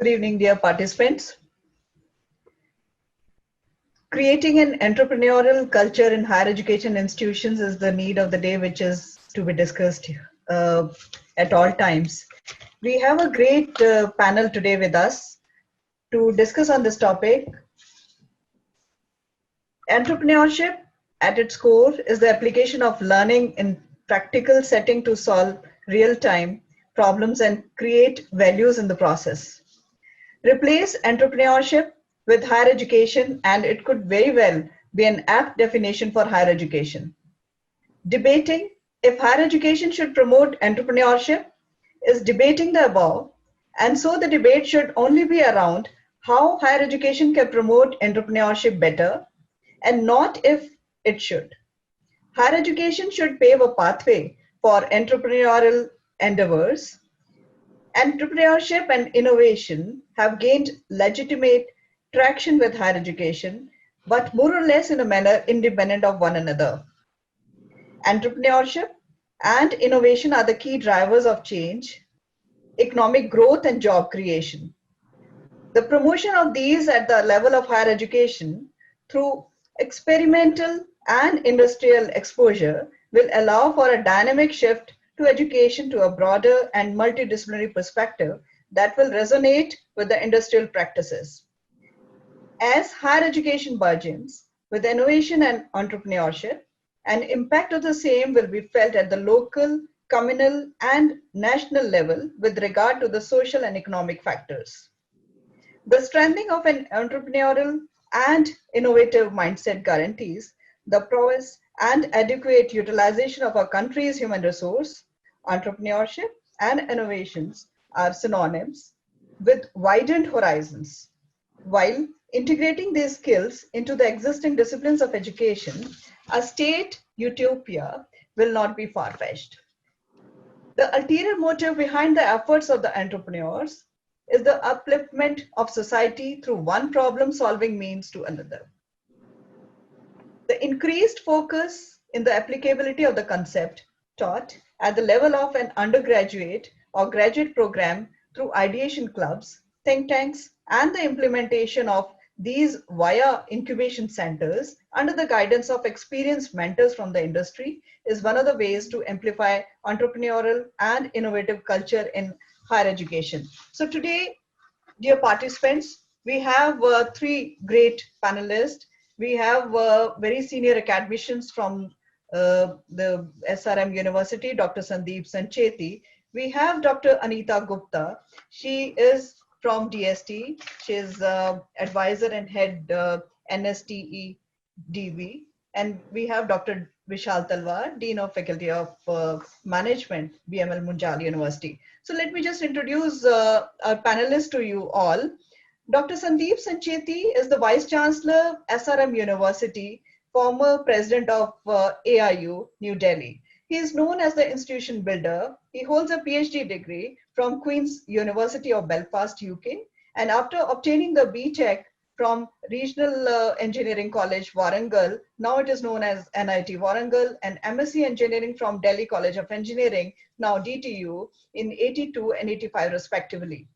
evening, dear participants. Creating an entrepreneurial culture in higher education institutions is the need of the day, which is to be discussed uh, at all times. We have a great panel today with us to discuss on this topic. Entrepreneurship, at its core, is the application of learning in practical setting to solve real-time problems and create values in the process. Replace entrepreneurship with higher education, and it could very well be an apt definition for higher education. Debating if higher education should promote entrepreneurship is debating the above, and so the debate should only be around how higher education can promote entrepreneurship better and not if it should. Higher education should pave a pathway for entrepreneurial endeavors. Entrepreneurship and innovation have gained legitimate traction with higher education, but more or less in a manner independent of one another. Entrepreneurship and innovation are the key drivers of change, economic growth, and job creation. The promotion of these at the level of higher education through experimental and industrial exposure will allow for a dynamic shift to education to a broader and multidisciplinary perspective that will resonate with the industrial practices. As higher education burgeons with innovation and entrepreneurship, an impact of the same will be felt at the local, communal, and national level with regard to the social and economic factors. The strengthening of an entrepreneurial and innovative mindset guarantees the prowess and adequate utilization of our country's human resource. Entrepreneurship and innovations are synonyms with widened horizons. While integrating these skills into the existing disciplines of education, a state utopia will not be far-fetched. The ulterior motive behind the efforts of the entrepreneurs is the upliftment of society through one problem-solving means to another. The increased focus in the applicability of the concept taught at the level of an undergraduate or graduate program through ideation clubs, think tanks, and the implementation of these via incubation centers under the guidance of experienced mentors from the industry is one of the ways to amplify entrepreneurial and innovative culture in higher education. So today, dear participants, we have three great panelists. We have very senior academicians from the SRM University, Dr. Sandeep Sancheti. We have Dr. Anita Gupta. She is from DST. She is advisor and head NSTE DV. And we have Dr. Vishal Talwar, Dean of Faculty of Management, BML Munjal University. So let me just introduce our panelists to you all. Dr. Sandeep Sancheti is the Vice Chancellor, SRM University, former President of AIU, New Delhi. He is known as the institution builder. He holds a PhD degree from Queen's University of Belfast, UK, and after obtaining the BTech from Regional Engineering College, Warangal, now it is known as NIT Warangal, and MSc Engineering from Delhi College of Engineering, now DTU, in 82 and 85 respectively.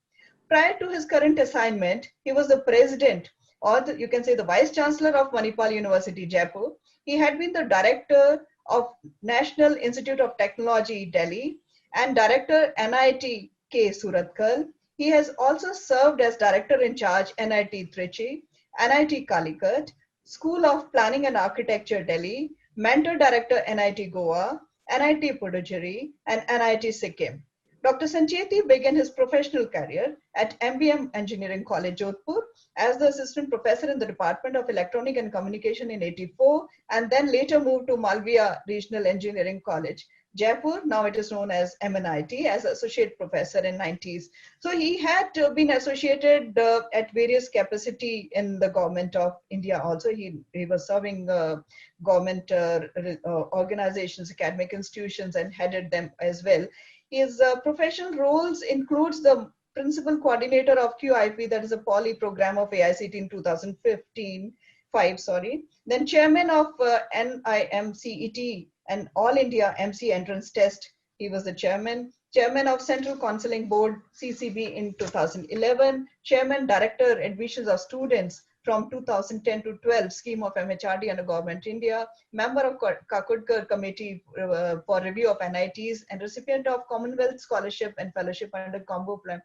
Prior to his current assignment, he was the president, or you can say the vice chancellor of Manipal University, Jaipur. He had been the director of National Institute of Technology, Delhi, and director NIT K. Surathkal. He has also served as director in charge NIT Trichy, NIT Calicut, School of Planning and Architecture, Delhi, mentor director NIT Goa, NIT Puducherry, and NIT Sikkim. Dr. Sancheti began his professional career at MBM Engineering College, Jodhpur, as the assistant professor in the Department of Electronic and Communication in 84, and then later moved to Malviya Regional Engineering College, Jaipur. Now it is known as MNIT, as associate professor in 90s. So he had been associated at various capacity in the government of India. Also, he was serving government organizations, academic institutions, and headed them as well. His professional roles includes the principal coordinator of QIP, that is a poly program of AICT in 2015, then chairman of NIMCET and All India MC Entrance Test. He was the chairman. Chairman of Central Counseling Board, CCB in 2011, Chairman, Director, Admissions of Students from 2010 to 12, scheme of MHRD under Government India, member of Kakudkar Committee for Review of NITs, and recipient of Commonwealth Scholarship and Fellowship under Combo Plan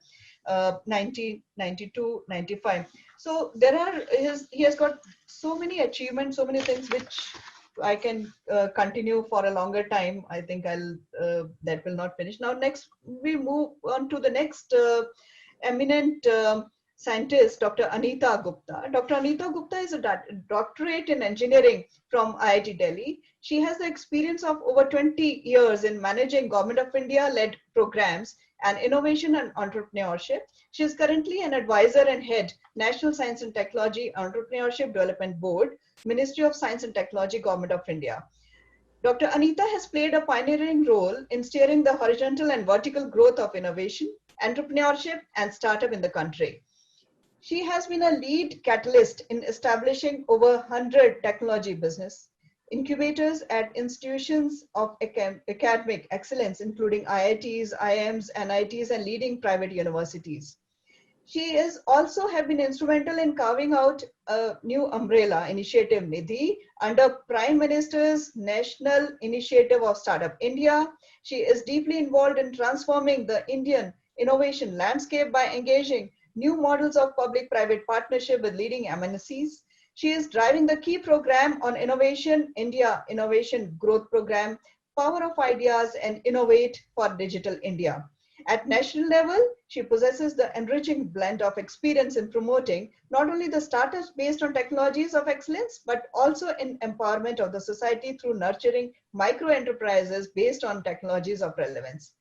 1992-95. So he has got so many achievements, so many things which I can continue for a longer time. I think that will not finish. Now, next we move on to the next eminent scientist, Dr. Anita Gupta. Dr. Anita Gupta is a doctorate in engineering from IIT Delhi. She has the experience of over 20 years in managing Government of India led programs and innovation and entrepreneurship. She is currently an advisor and head, National Science and Technology Entrepreneurship Development Board, Ministry of Science and Technology, Government of India. Dr. Anita has played a pioneering role in steering the horizontal and vertical growth of innovation, entrepreneurship, and startup in the country. She has been a lead catalyst in establishing over 100 technology business incubators at institutions of academic excellence, including IITs, IIMs, NITs, and leading private universities. She is also have been instrumental in carving out a new umbrella initiative, Nidhi, under Prime Minister's National Initiative of Startup India. She is deeply involved in transforming the Indian innovation landscape by engaging new models of public-private partnership with leading MNCs. She is driving the key program on Innovation India Innovation Growth Program, Power of Ideas and Innovate for Digital India. At national level, she possesses the enriching blend of experience in promoting not only the startups based on technologies of excellence, but also in empowerment of the society through nurturing micro enterprises based on technologies of relevance.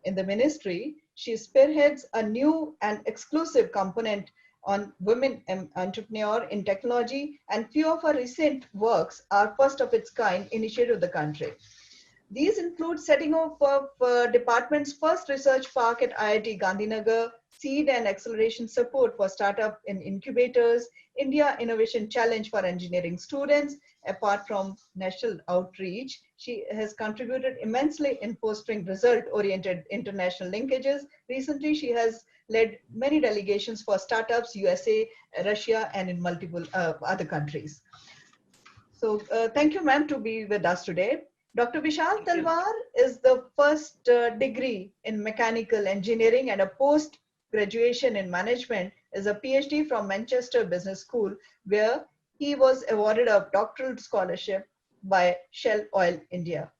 In the ministry, she spearheads a new and exclusive component on women entrepreneur in technology, and few of her recent works are first of its kind initiative of the country. These include setting up of department's first research park at IIT Gandhinagar, seed and acceleration support for startup in incubators, India Innovation Challenge for engineering students. Apart from national outreach, she has contributed immensely in fostering result-oriented international linkages. Recently, she has led many delegations for startups, USA, Russia, and in multiple other countries. So thank you, ma'am, to be with us today. Dr. Vishal Talwar is the first degree in mechanical engineering and a post-graduation in management is a PhD from Manchester Business School, where he was awarded a doctoral scholarship by Shell Oil India,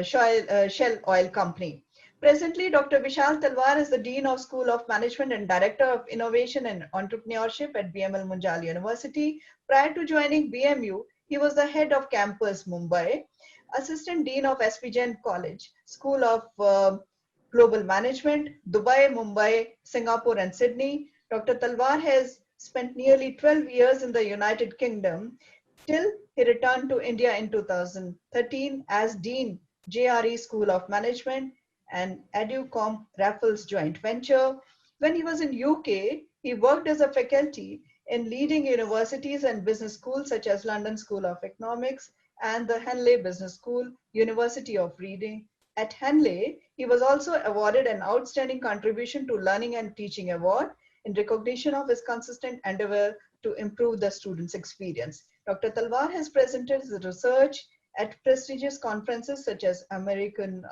Shell Oil Company. Presently, Dr. Vishal Talwar is the Dean of School of Management and Director of Innovation and Entrepreneurship at BML Munjal University. Prior to joining BMU, he was the head of campus Mumbai, Assistant Dean of SP Jain College, School of Global Management, Dubai, Mumbai, Singapore, and Sydney. Dr. Talwar has spent nearly 12 years in the United Kingdom till he returned to India in 2013 as Dean, JRE School of Management and EduComp Raffles joint venture. When he was in UK, he worked as a faculty in leading universities and business schools such as London School of Economics and the Henley Business School, University of Reading. At Henley, he was also awarded an outstanding contribution to learning and teaching award in recognition of his consistent endeavor to improve the students' experience. Dr. Talwar has presented his research at prestigious conferences such as American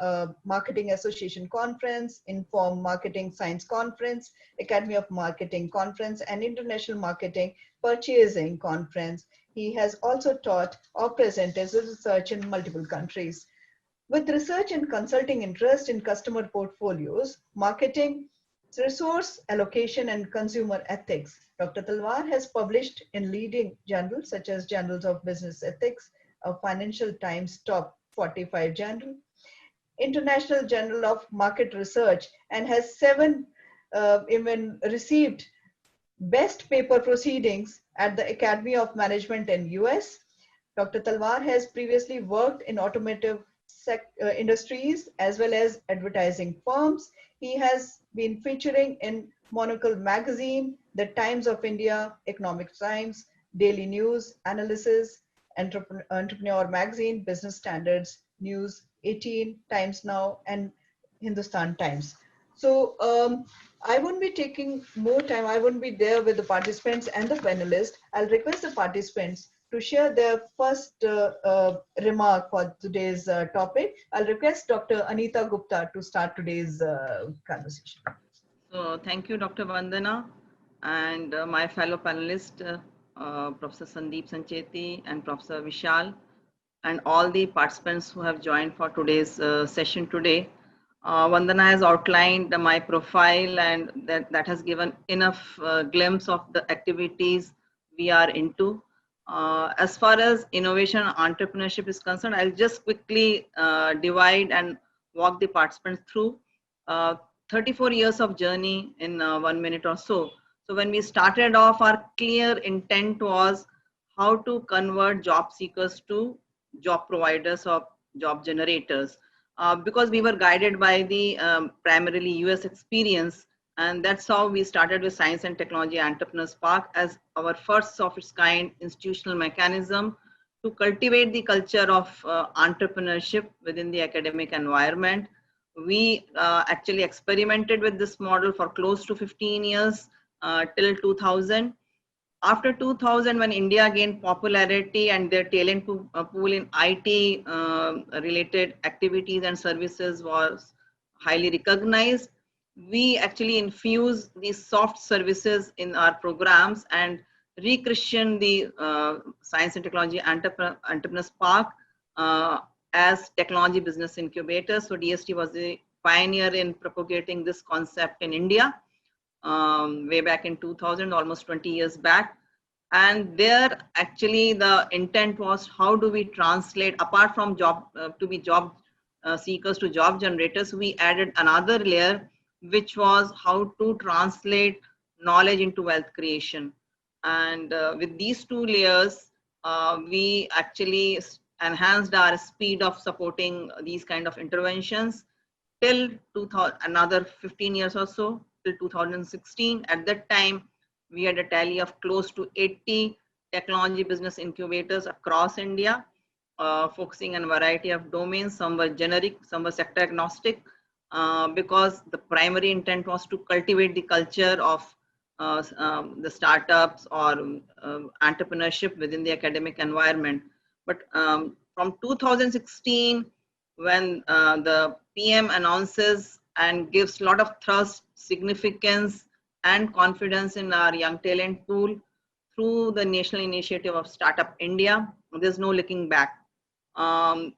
Marketing Association Conference, Inform Marketing Science Conference, Academy of Marketing Conference, and International Marketing Purchasing Conference. He has also taught or presented his research in multiple countries. With research and consulting interest in customer portfolios, marketing, resource allocation, and consumer ethics, Dr. Talwar has published in leading journals such as Journals of Business Ethics, a Financial Times Top 45 Journal, International Journal of Market Research, and has even received Best Paper Proceedings at the Academy of Management in US. Dr. Talwar has previously worked in automotive industries as well as advertising firms. He has been featuring in Monocle Magazine, The Times of India, Economic Times, Daily News, Analysis, Entrepreneur Magazine, Business Standards, News 18, Times Now, and Hindustan Times. So I won't be taking more time. I won't be there with the participants and the panelists. I'll request the participants to share their first remark for today's topic. I'll request Dr. Anita Gupta to start today's conversation. So thank you, Dr. Vandana, and my fellow panelists, Professor Sandeep Sancheti and Professor Vishal, and all the participants who have joined for today's session today. Vandana has outlined my profile, and that has given enough glimpse of the activities we are into. As far as innovation and entrepreneurship is concerned, I'll just quickly divide and walk the participants through. Uh, 34 years of journey in 1 minute or so. So when we started off, our clear intent was how to convert job seekers to job providers or job generators, because we were guided by the primarily US experience, and that's how we started with Science and Technology Entrepreneurs Park as our first of its kind institutional mechanism to cultivate the culture of entrepreneurship within the academic environment. We actually experimented with this model for close to 15 years till 2000. After 2000, when India gained popularity and their talent pool in IT related activities and services was highly recognized, we actually infused these soft services in our programs and re-christened the Science and Technology Entrepreneurs Park as Technology Business Incubator. So DST was the pioneer in propagating this concept in India way back in 2000, almost 20 years back. And there actually the intent was how do we translate, apart from job to be job seekers to job generators, we added another layer, which was how to translate knowledge into wealth creation. And with these two layers, we actually enhanced our speed of supporting these kind of interventions till 2000, another 15 years or so, till 2016. At that time, we had a tally of close to 80 technology business incubators across India, focusing on a variety of domains. Some were generic, some were sector agnostic, because the primary intent was to cultivate the culture of the startups or entrepreneurship within the academic environment. But from 2016, when the PM announces and gives a lot of thrust, significance, and confidence in our young talent pool through the national initiative of Startup India, there's no looking back. Um,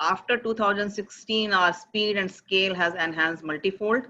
After 2016, our speed and scale has enhanced multifold,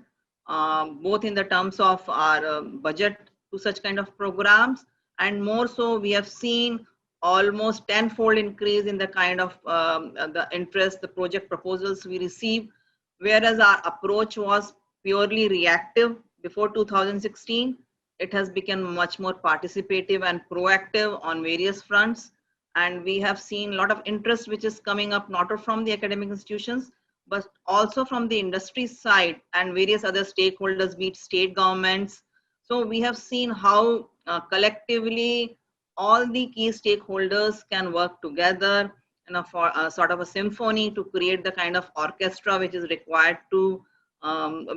both in the terms of our budget to such kind of programs, and more so, we have seen almost tenfold increase in the kind of the interest, the project proposals we receive, whereas our approach was purely reactive before 2016. It has become much more participative and proactive on various fronts, and we have seen a lot of interest which is coming up not only from the academic institutions but also from the industry side and various other stakeholders, be it state governments. So we have seen how collectively all the key stakeholders can work together in a for sort of a symphony to create the kind of orchestra which is required to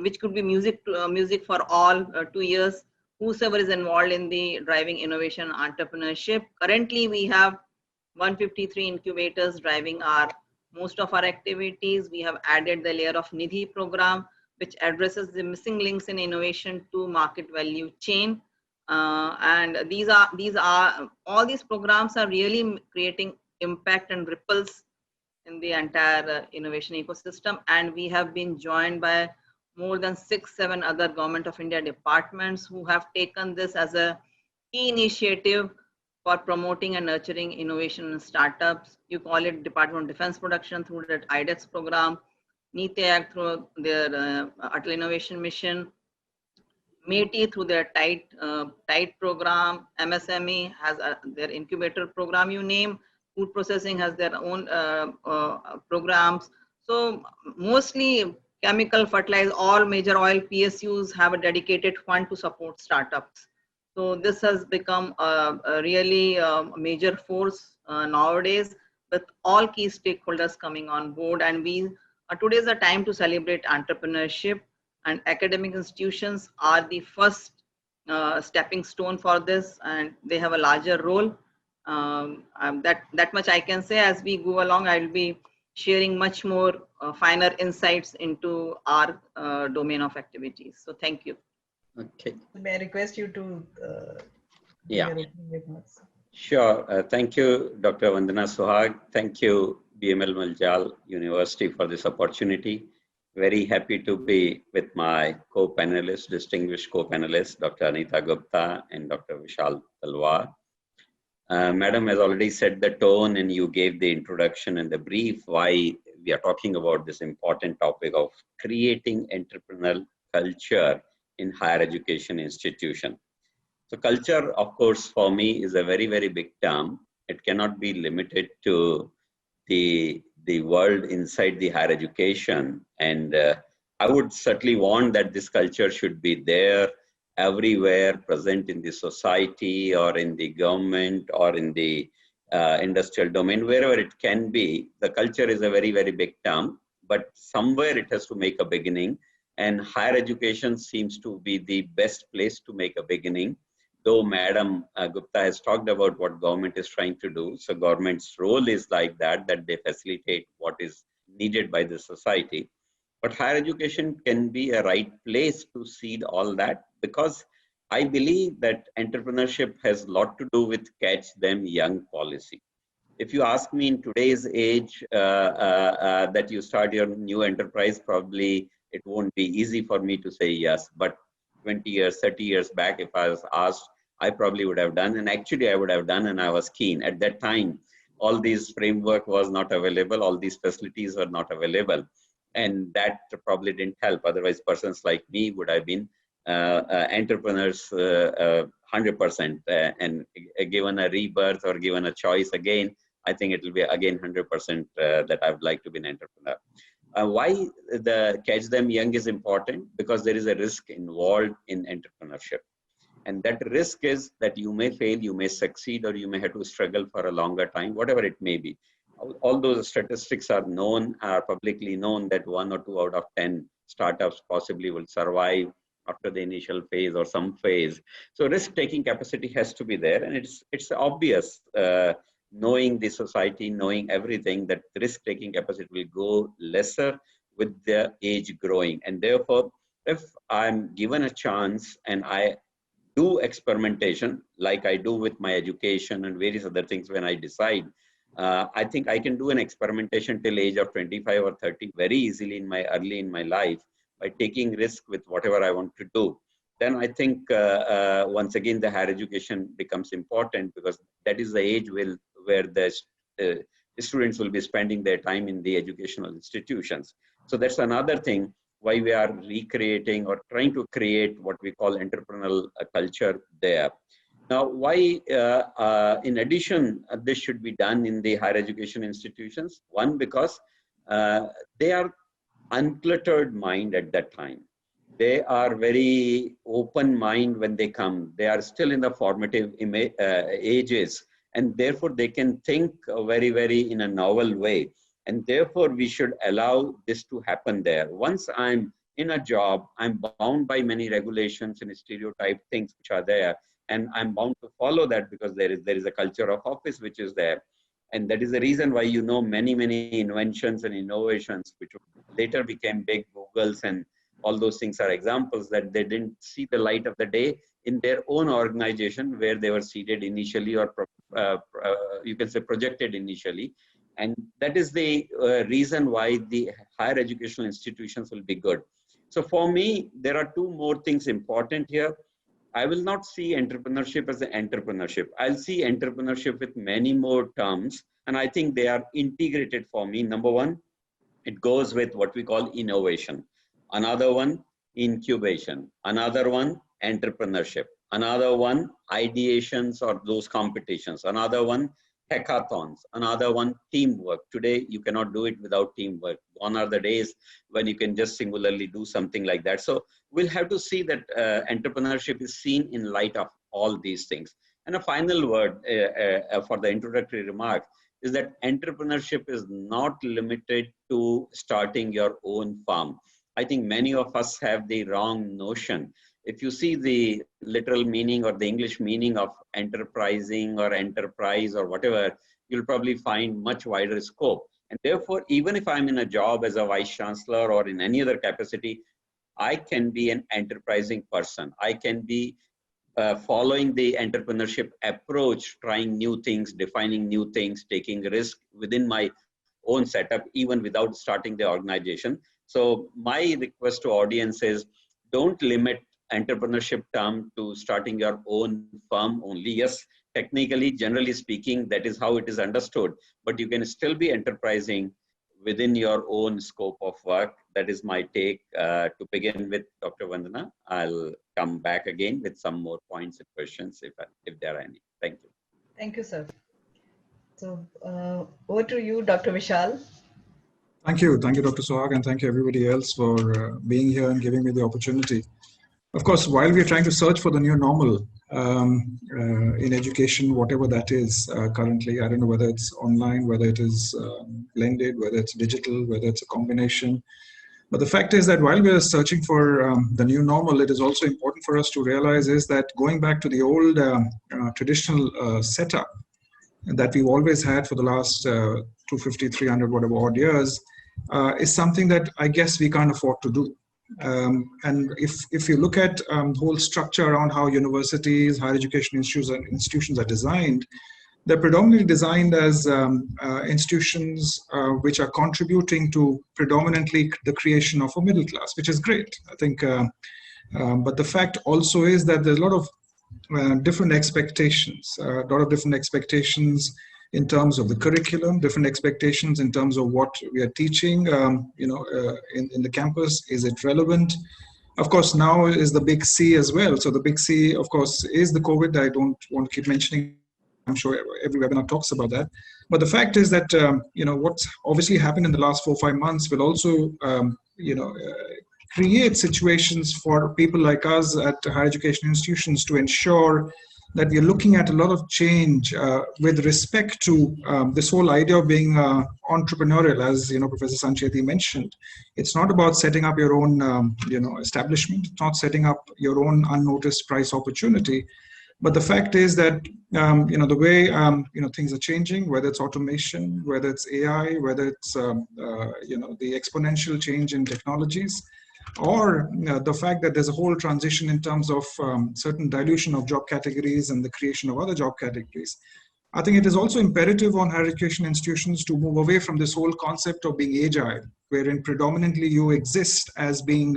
which could be music for all 2 years, whosoever is involved in the driving innovation entrepreneurship. Currently we have 153 incubators driving our most of our activities. We have added the layer of Nidhi program, which addresses the missing links in innovation to market value chain. And these are all these programs are really creating impact and ripples in the entire innovation ecosystem. And we have been joined by more than 6-7 other Government of India departments who have taken this as a key initiative for promoting and nurturing innovation and startups. You call it Department of Defense Production through that IDEX program, NITI Aayog through their Atal Innovation Mission, METI through their TIGHT program, MSME has their incubator program, you name, food processing has their own programs. So mostly chemical, fertilizer, all major oil PSUs have a dedicated fund to support startups. So this has become a really major force nowadays, with all key stakeholders coming on board. And we today is the time to celebrate entrepreneurship, and academic institutions are the first stepping stone for this, and they have a larger role. That much I can say. As we go along, I will be sharing much more finer insights into our domain of activities. So thank you. Okay. May I request you to Yeah. your opening remarks? Sure. Thank you, Dr. Vandana Sohag. Thank you, BML Maljal University, for this opportunity. Very happy to be with my co-panelists, distinguished co-panelists, Dr. Anita Gupta and Dr. Vishal Talwar. Madam has already set the tone, and you gave the introduction and the brief why we are talking about this important topic of creating entrepreneurial culture in higher education institution. So culture, of course, for me is a very, very big term. It cannot be limited to the world inside the higher education. And I would certainly want that this culture should be there everywhere, present in the society or in the government or in the industrial domain, wherever it can be. The culture is a very, very big term, but somewhere it has to make a beginning. And higher education seems to be the best place to make a beginning. Though Madam Gupta has talked about what government is trying to do. So government's role is like that they facilitate what is needed by the society. But higher education can be a right place to seed all that, because I believe that entrepreneurship has a lot to do with catch them young policy. If you ask me in today's age that you start your new enterprise, probably it won't be easy for me to say yes. But 20 years, 30 years back, if I was asked, I probably would have done. And actually I would have done, and I was keen. At that time, all these framework was not available. All these facilities were not available. And that probably didn't help. Otherwise, persons like me would have been entrepreneurs 100%. And given a rebirth or given a choice again, I think it will be again 100% that I would like to be an entrepreneur. Why the catch them young is important? Because there is a risk involved in entrepreneurship. And that risk is that you may fail, you may succeed, or you may have to struggle for a longer time, whatever it may be. All those statistics are known, are publicly known, that 1 or 2 out of 10 startups possibly will survive after the initial phase or some phase. So risk-taking capacity has to be there. And it's obvious, knowing the society, knowing everything, that risk-taking capacity will go lesser with the age growing. And therefore, if I'm given a chance and I do experimentation like I do with my education and various other things, when I decide, I think I can do an experimentation till age of 25 or 30 very easily early in my life by taking risk with whatever I want to do. Then I think once again the higher education becomes important, because that is the age where the students will be spending their time in the educational institutions. So that's another thing why we are recreating or trying to create what we call entrepreneurial culture there. Now, why, in addition, this should be done in the higher education institutions? One, because they are uncluttered mind at that time. They are very open mind when they come. They are still in the formative ages, and therefore they can think very, very in a novel way. And therefore, we should allow this to happen there. Once I'm in a job, I'm bound by many regulations and stereotype things which are there. And I'm bound to follow that, because there is a culture of office which is there. And that is the reason why, many inventions and innovations which later became big, Googles and all those things are examples that they didn't see the light of the day in their own organization where they were seeded initially, or you can say projected initially. And that is the reason why the higher educational institutions will be good. So for me, there are two more things important here. I will not see entrepreneurship as an entrepreneurship. I'll see entrepreneurship with many more terms. And I think they are integrated for me. Number one, it goes with what we call innovation. Another one, incubation. Another one, entrepreneurship. Another one, ideations or those competitions. Another one, hackathons. Another one, teamwork. Today, you cannot do it without teamwork. Gone are the days when you can just singularly do something like that. So we'll have to see that entrepreneurship is seen in light of all these things. And a final word for the introductory remark. is that entrepreneurship is not limited to starting your own farm. I think many of us have the wrong notion. If you see the literal meaning or the English meaning of enterprising or enterprise or whatever, you'll probably find much wider scope. And therefore, even if I'm in a job as a vice chancellor or in any other capacity, I can be an enterprising person. I can be following the entrepreneurship approach, trying new things, defining new things, taking risk within my own setup, even without starting the organization. So my request to audience is, don't limit entrepreneurship term to starting your own firm only. Yes, technically, generally speaking, that is how it is understood, but you can still be enterprising within your own scope of work. That is my take. To begin with, Dr. Vandana, I'll come back again with some more points and questions if there are any. Thank you. Thank you, sir. So over to you, Dr. Vishal. Thank you, Dr. Sohag, and thank you everybody else for being here and giving me the opportunity. Of course, while we're trying to search for the new normal in education, whatever that is currently, I don't know whether it's online, whether it is blended, whether it's digital, whether it's a combination. But the fact is that while we're searching for the new normal, it is also important for us to realize is that going back to the old traditional setup that we've always had for the last 250, 300, whatever odd years, is something that I guess we can't afford to do. And if you look at the whole structure around how universities, higher education institutions are designed, they're predominantly designed as institutions which are contributing to predominantly the creation of a middle class, which is great, I think. But the fact also is that there's a lot of different expectations, in terms of the curriculum, different expectations in terms of what we are teaching, in the campus. Is it relevant? Of course, now is the big C as well. So the big C, of course, is the COVID. I don't want to keep mentioning. I'm sure every webinar talks about that. But the fact is that, what's obviously happened in the last 4 or 5 months will also, create situations for people like us at higher education institutions to ensure that we're looking at a lot of change with respect to this whole idea of being entrepreneurial, as Professor Sancheti mentioned. It's not about setting up your own establishment. It's not setting up your own unnoticed price opportunity. But the fact is that the way things are changing, whether it's automation, whether it's AI, whether it's the exponential change in technologies, or the fact that there's a whole transition in terms of certain dilution of job categories and the creation of other job categories. I think it is also imperative on higher education institutions to move away from this whole concept of being agile, wherein predominantly you exist as being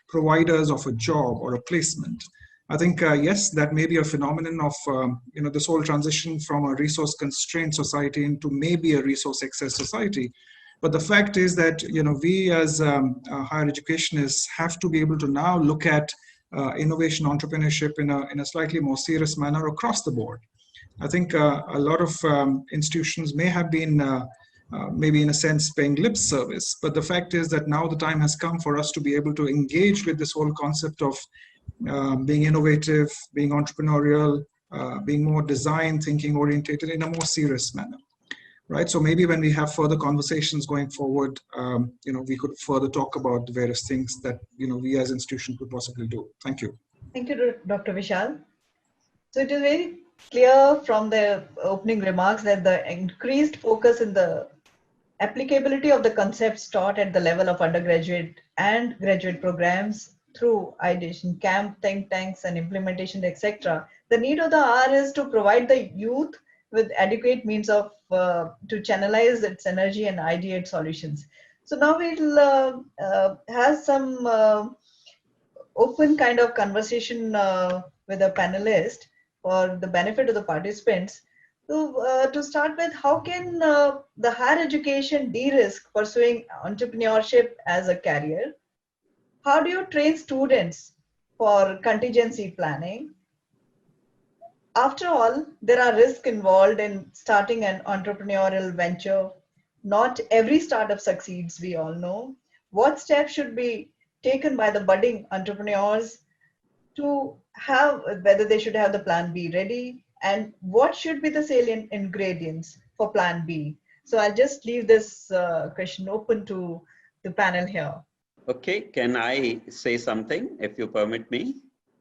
providers of a job or a placement. I think, yes, that may be a phenomenon of, this whole transition from a resource constrained society into maybe a resource excess society. But the fact is that, we as higher educationists have to be able to now look at innovation, entrepreneurship in a slightly more serious manner across the board. I think a lot of institutions may have been maybe in a sense paying lip service, but the fact is that now the time has come for us to be able to engage with this whole concept of being innovative, being entrepreneurial, being more design thinking orientated in a more serious manner. Right. So maybe when we have further conversations going forward, we could further talk about the various things that, we as institutions could possibly do. Thank you. Thank you, Dr. Vishal. So it is very clear from the opening remarks that the increased focus in the applicability of the concepts taught at the level of undergraduate and graduate programs through ideation camp, think tanks, and implementation, etc. The need of the hour is to provide the youth with adequate means of to channelize its energy and ideate solutions. So now we'll have some open kind of conversation with a panelist for the benefit of the participants. So to start with, how can the higher education de-risk pursuing entrepreneurship as a career? How do you train students for contingency planning? After all, there are risks involved in starting an entrepreneurial venture. Not every startup succeeds, we all know. What steps should be taken by the budding entrepreneurs to have, whether they should have the plan B ready, and what should be the salient ingredients for plan B? So I'll just leave this question open to the panel here. Okay, can I say something if you permit me?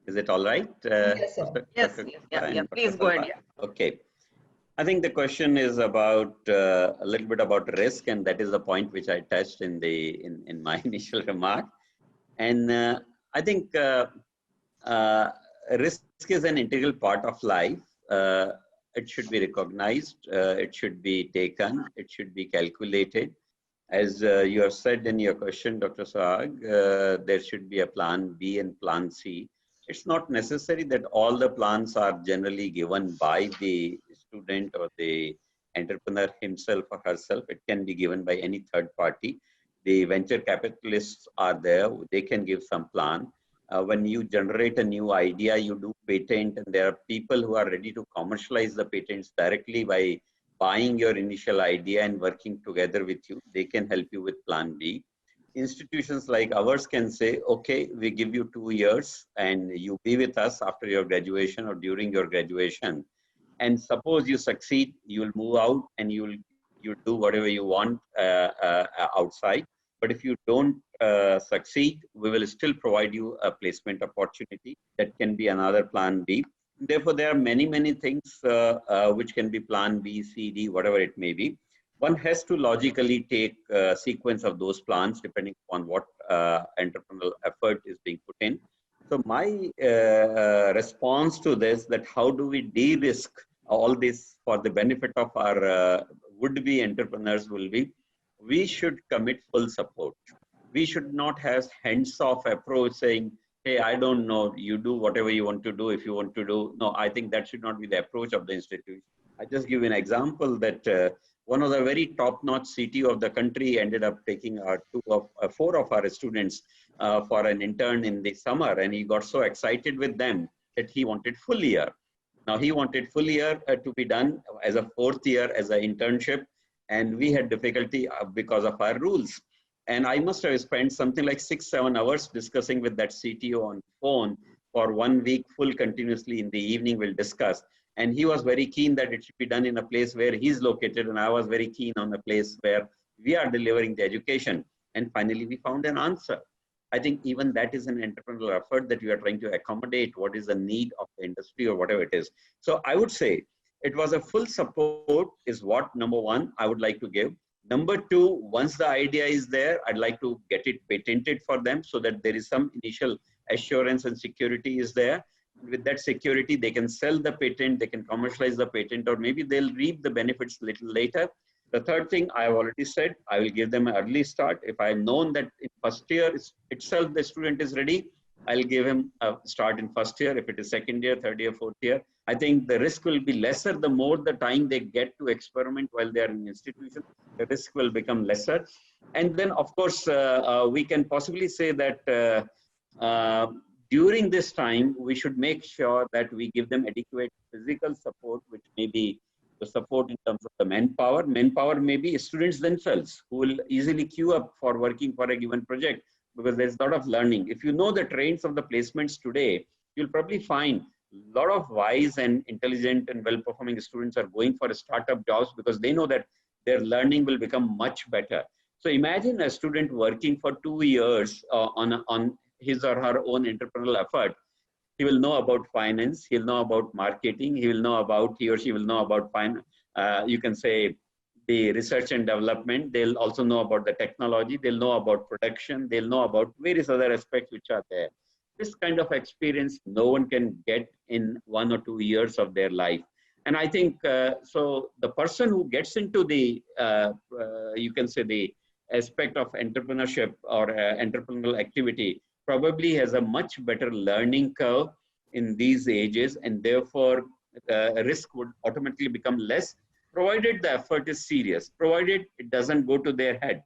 Is it all right? Yes, sir. Yes, yeah. Please go ahead. Yeah. Okay. I think the question is about a little bit about risk, and that is the point which I touched in my initial remark. And I think risk is an integral part of life. It should be recognized. It should be taken. It should be calculated. As you have said in your question, Dr. Sohag, there should be a plan B and plan C. It's not necessary that all the plans are generally given by the student or the entrepreneur himself or herself. It can be given by any third party. The venture capitalists are there. They can give some plan. When you generate a new idea, you do patent, and there are people who are ready to commercialize the patents directly by buying your initial idea and working together with you. They can help you with plan B. Institutions like ours can say, okay, we give you 2 years and you be with us after your graduation or during your graduation. And suppose you succeed, you will move out and you do whatever you want outside. But if you don't succeed, we will still provide you a placement opportunity. That can be another plan B. Therefore, there are many things which can be plan B, C, D, whatever it may be. One has to logically take a sequence of those plans depending on what entrepreneurial effort is being put in. So my response to this, that how do we de-risk all this for the benefit of our would-be entrepreneurs, will be, we should commit full support. We should not have hands-off approach saying, hey, I don't know, you do whatever you want to do if you want to do. No, I think that should not be the approach of the institution. I just give you an example that one of the very top-notch CTO of the country ended up taking 4 of our students for an intern in the summer, and he got so excited with them that he wanted full year. Now he wanted full year to be done as a 4th year as an internship, and we had difficulty because of our rules. And I must have spent something like 6-7 hours discussing with that CTO on phone for 1 week full continuously. In the evening we'll discuss. And he was very keen that it should be done in a place where he's located. And I was very keen on a place where we are delivering the education. And finally, we found an answer. I think even that is an entrepreneurial effort that we are trying to accommodate what is the need of the industry or whatever it is. So I would say it was a full support is what, number one, I would like to give. Number two, once the idea is there, I'd like to get it patented for them so that there is some initial assurance and security is there. With that security, they can sell the patent, they can commercialize the patent, or maybe they'll reap the benefits a little later. The third thing I have already said, I will give them an early start. If I have known that in first year itself the student is ready, I'll give him a start in first year. If it is second year, third year, fourth year, I think the risk will be lesser the more the time they get to experiment while they are in institution. The risk will become lesser. And then, of course, we can possibly say that during this time, we should make sure that we give them adequate physical support, which may be the support in terms of the manpower. Manpower may be students themselves who will easily queue up for working for a given project because there's a lot of learning. If you know the trends of the placements today, you'll probably find a lot of wise and intelligent and well-performing students are going for startup jobs because they know that their learning will become much better. So imagine a student working for 2 years on his or her own entrepreneurial effort. He will know about finance, he'll know about marketing, he or she will know about you can say the research and development. They'll also know about the technology, they'll know about production, they'll know about various other aspects which are there. This kind of experience no one can get in 1 or 2 years of their life. And I think, so the person who gets into the, you can say the aspect of entrepreneurship or entrepreneurial activity probably has a much better learning curve in these ages, and therefore risk would automatically become less, provided the effort is serious, provided it doesn't go to their head.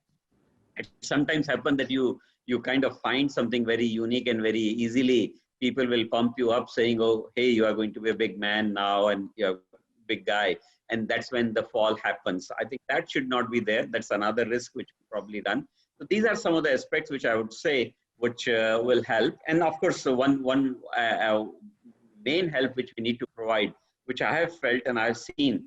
It sometimes happens that you kind of find something very unique and very easily people will pump you up saying, oh, hey, you are going to be a big man now and you're a big guy. And that's when the fall happens. I think that should not be there. That's another risk which probably done. So these are some of the aspects which I would say which will help. And of course, one main help which we need to provide, which I have felt and I've seen,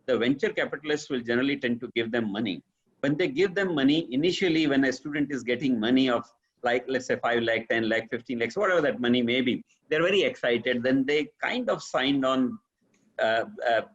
the venture capitalists will generally tend to give them money. When they give them money, initially when a student is getting money of like, let's say 5 lakh, 10 lakh, 15 lakhs, whatever that money may be, they're very excited. Then they kind of signed on a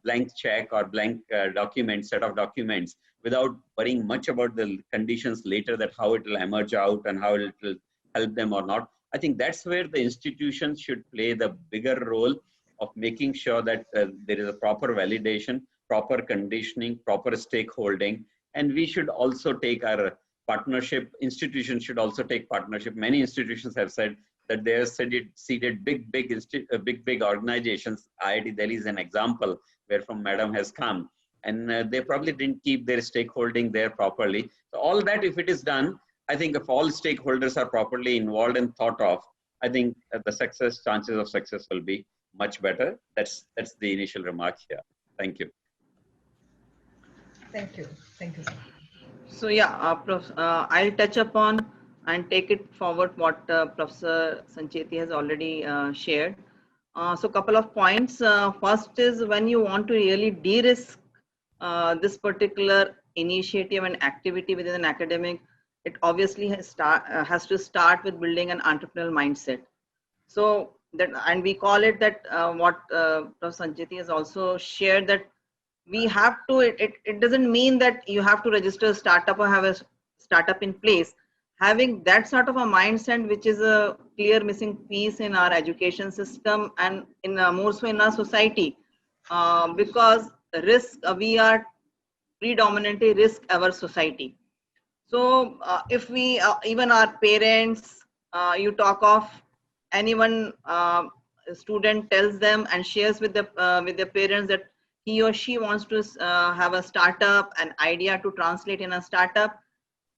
blank check or blank document, set of documents, without worrying much about the conditions later, that how it will emerge out and how it will help them or not. I think that's where the institutions should play the bigger role of making sure that there is a proper validation, proper conditioning, proper stakeholding, and we should also take our partnership. Institutions should also take partnership. Many institutions have said that they have seeded big organizations. IIT Delhi is an example where from Madam has come, and they probably didn't keep their stakeholding there properly. So all that, if it is done, I think if all stakeholders are properly involved and thought of, I think the chances of success will be much better. That's the initial remark here. Thank you. Thank you. Thank you, sir. So yeah, I'll touch upon and take it forward what Professor Sancheti has already shared. So a couple of points. First is, when you want to really de-risk this particular initiative and activity within an academic, it obviously has to start with building an entrepreneurial mindset. So that, and we call it that what Professor Sancheti has also shared, that we have to, it doesn't mean that you have to register a startup or have a startup in place. Having that sort of a mindset, which is a clear missing piece in our education system and in more so in our society, because risk, we are predominantly risk averse society. So if we, even our parents, you talk of anyone, student tells them and shares with their parents that he or she wants to have a startup, an idea to translate in a startup.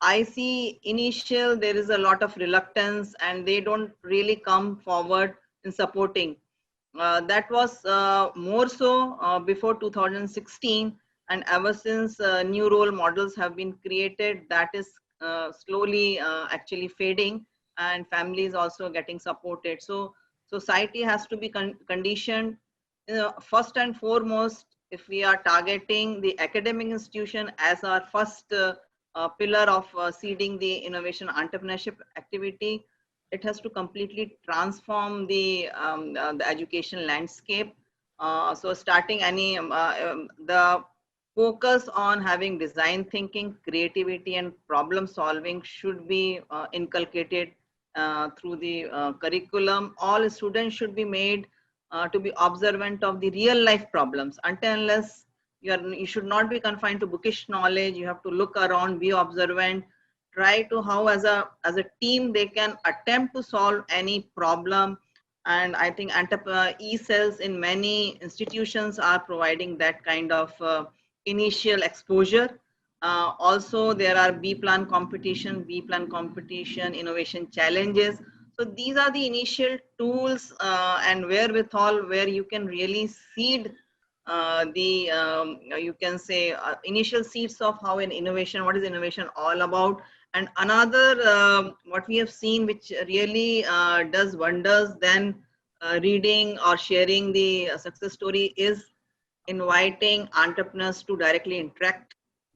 I see initial, there is a lot of reluctance and they don't really come forward in supporting. That was more so before 2016, and ever since new role models have been created, that is slowly actually fading, and families also getting supported. So society has to be conditioned. First and foremost, if we are targeting the academic institution as our first pillar of seeding the innovation entrepreneurship activity, it has to completely transform the education landscape. So starting the focus on having design thinking, creativity, and problem solving should be inculcated through the curriculum. All students should be made to be observant of the real life problems. Until unless you should not be confined to bookish knowledge, you have to look around, be observant, try to how as a team they can attempt to solve any problem. And I think e-cells in many institutions are providing that kind of initial exposure. Also there are B-plan competition, innovation challenges. So these are the initial tools and wherewithal where you can really seed you can say initial seeds of how an innovation, what is innovation all about. And another what we have seen which really does wonders than reading or sharing the success story is inviting entrepreneurs to directly interact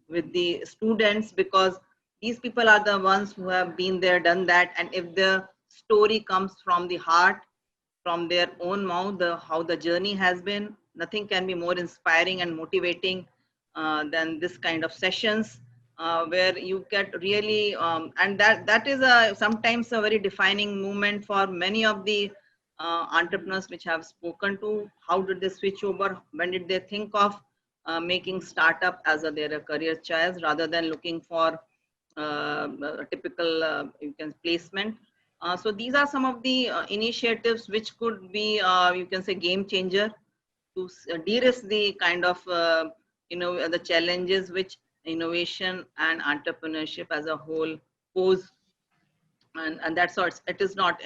with the students, because these people are the ones who have been there, done that. And if the story comes from the heart, from their own mouth, how the journey has been, nothing can be more inspiring and motivating than this kind of sessions where you get really, and that is sometimes a very defining moment for many of the entrepreneurs which have spoken to. How did they switch over? When did they think of making startup as their career choice rather than looking for a typical you can placement? So these are some of the initiatives which could be, you can say, game changer to de-risk the kind of, the challenges which innovation and entrepreneurship as a whole pose. And that's what it is not,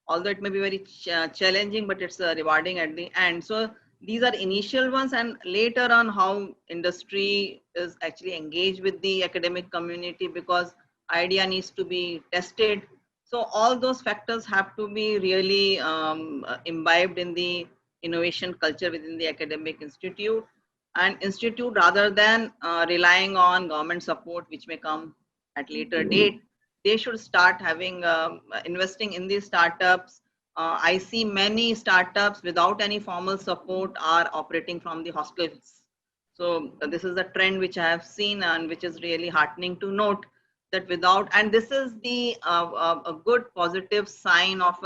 although it may be very challenging, but it's rewarding at the end. So these are initial ones, and later on how industry is actually engaged with the academic community, because idea needs to be tested. So all those factors have to be really imbibed in the innovation culture within the academic institute. and institute, rather than relying on government support, which may come at later date, they should start having investing in these startups. I see many startups without any formal support are operating from the hostels. So this is a trend which I have seen and which is really heartening to note, that without, and this is the a good positive sign of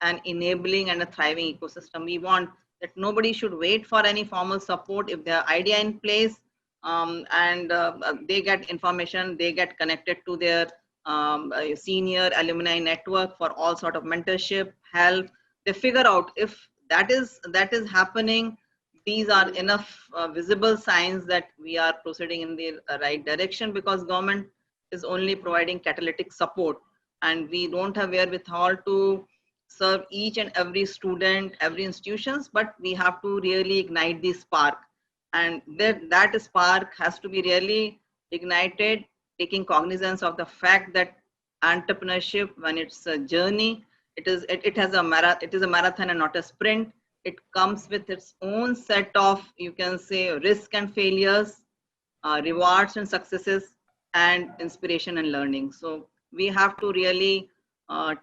an enabling and a thriving ecosystem. We want that nobody should wait for any formal support. If their idea in place, and they get information, they get connected to their senior alumni network for all sort of mentorship, help. They figure out if that is happening. These are enough visible signs that we are proceeding in the right direction, because government is only providing catalytic support, and we don't have wherewithal to serve each and every student, every institutions, but we have to really ignite the spark, and that spark has to be really ignited, taking cognizance of the fact that entrepreneurship, when it's a journey, it is a marathon and not a sprint. It comes with its own set of, you can say, risk and failures, rewards and successes, and inspiration and learning. So we have to really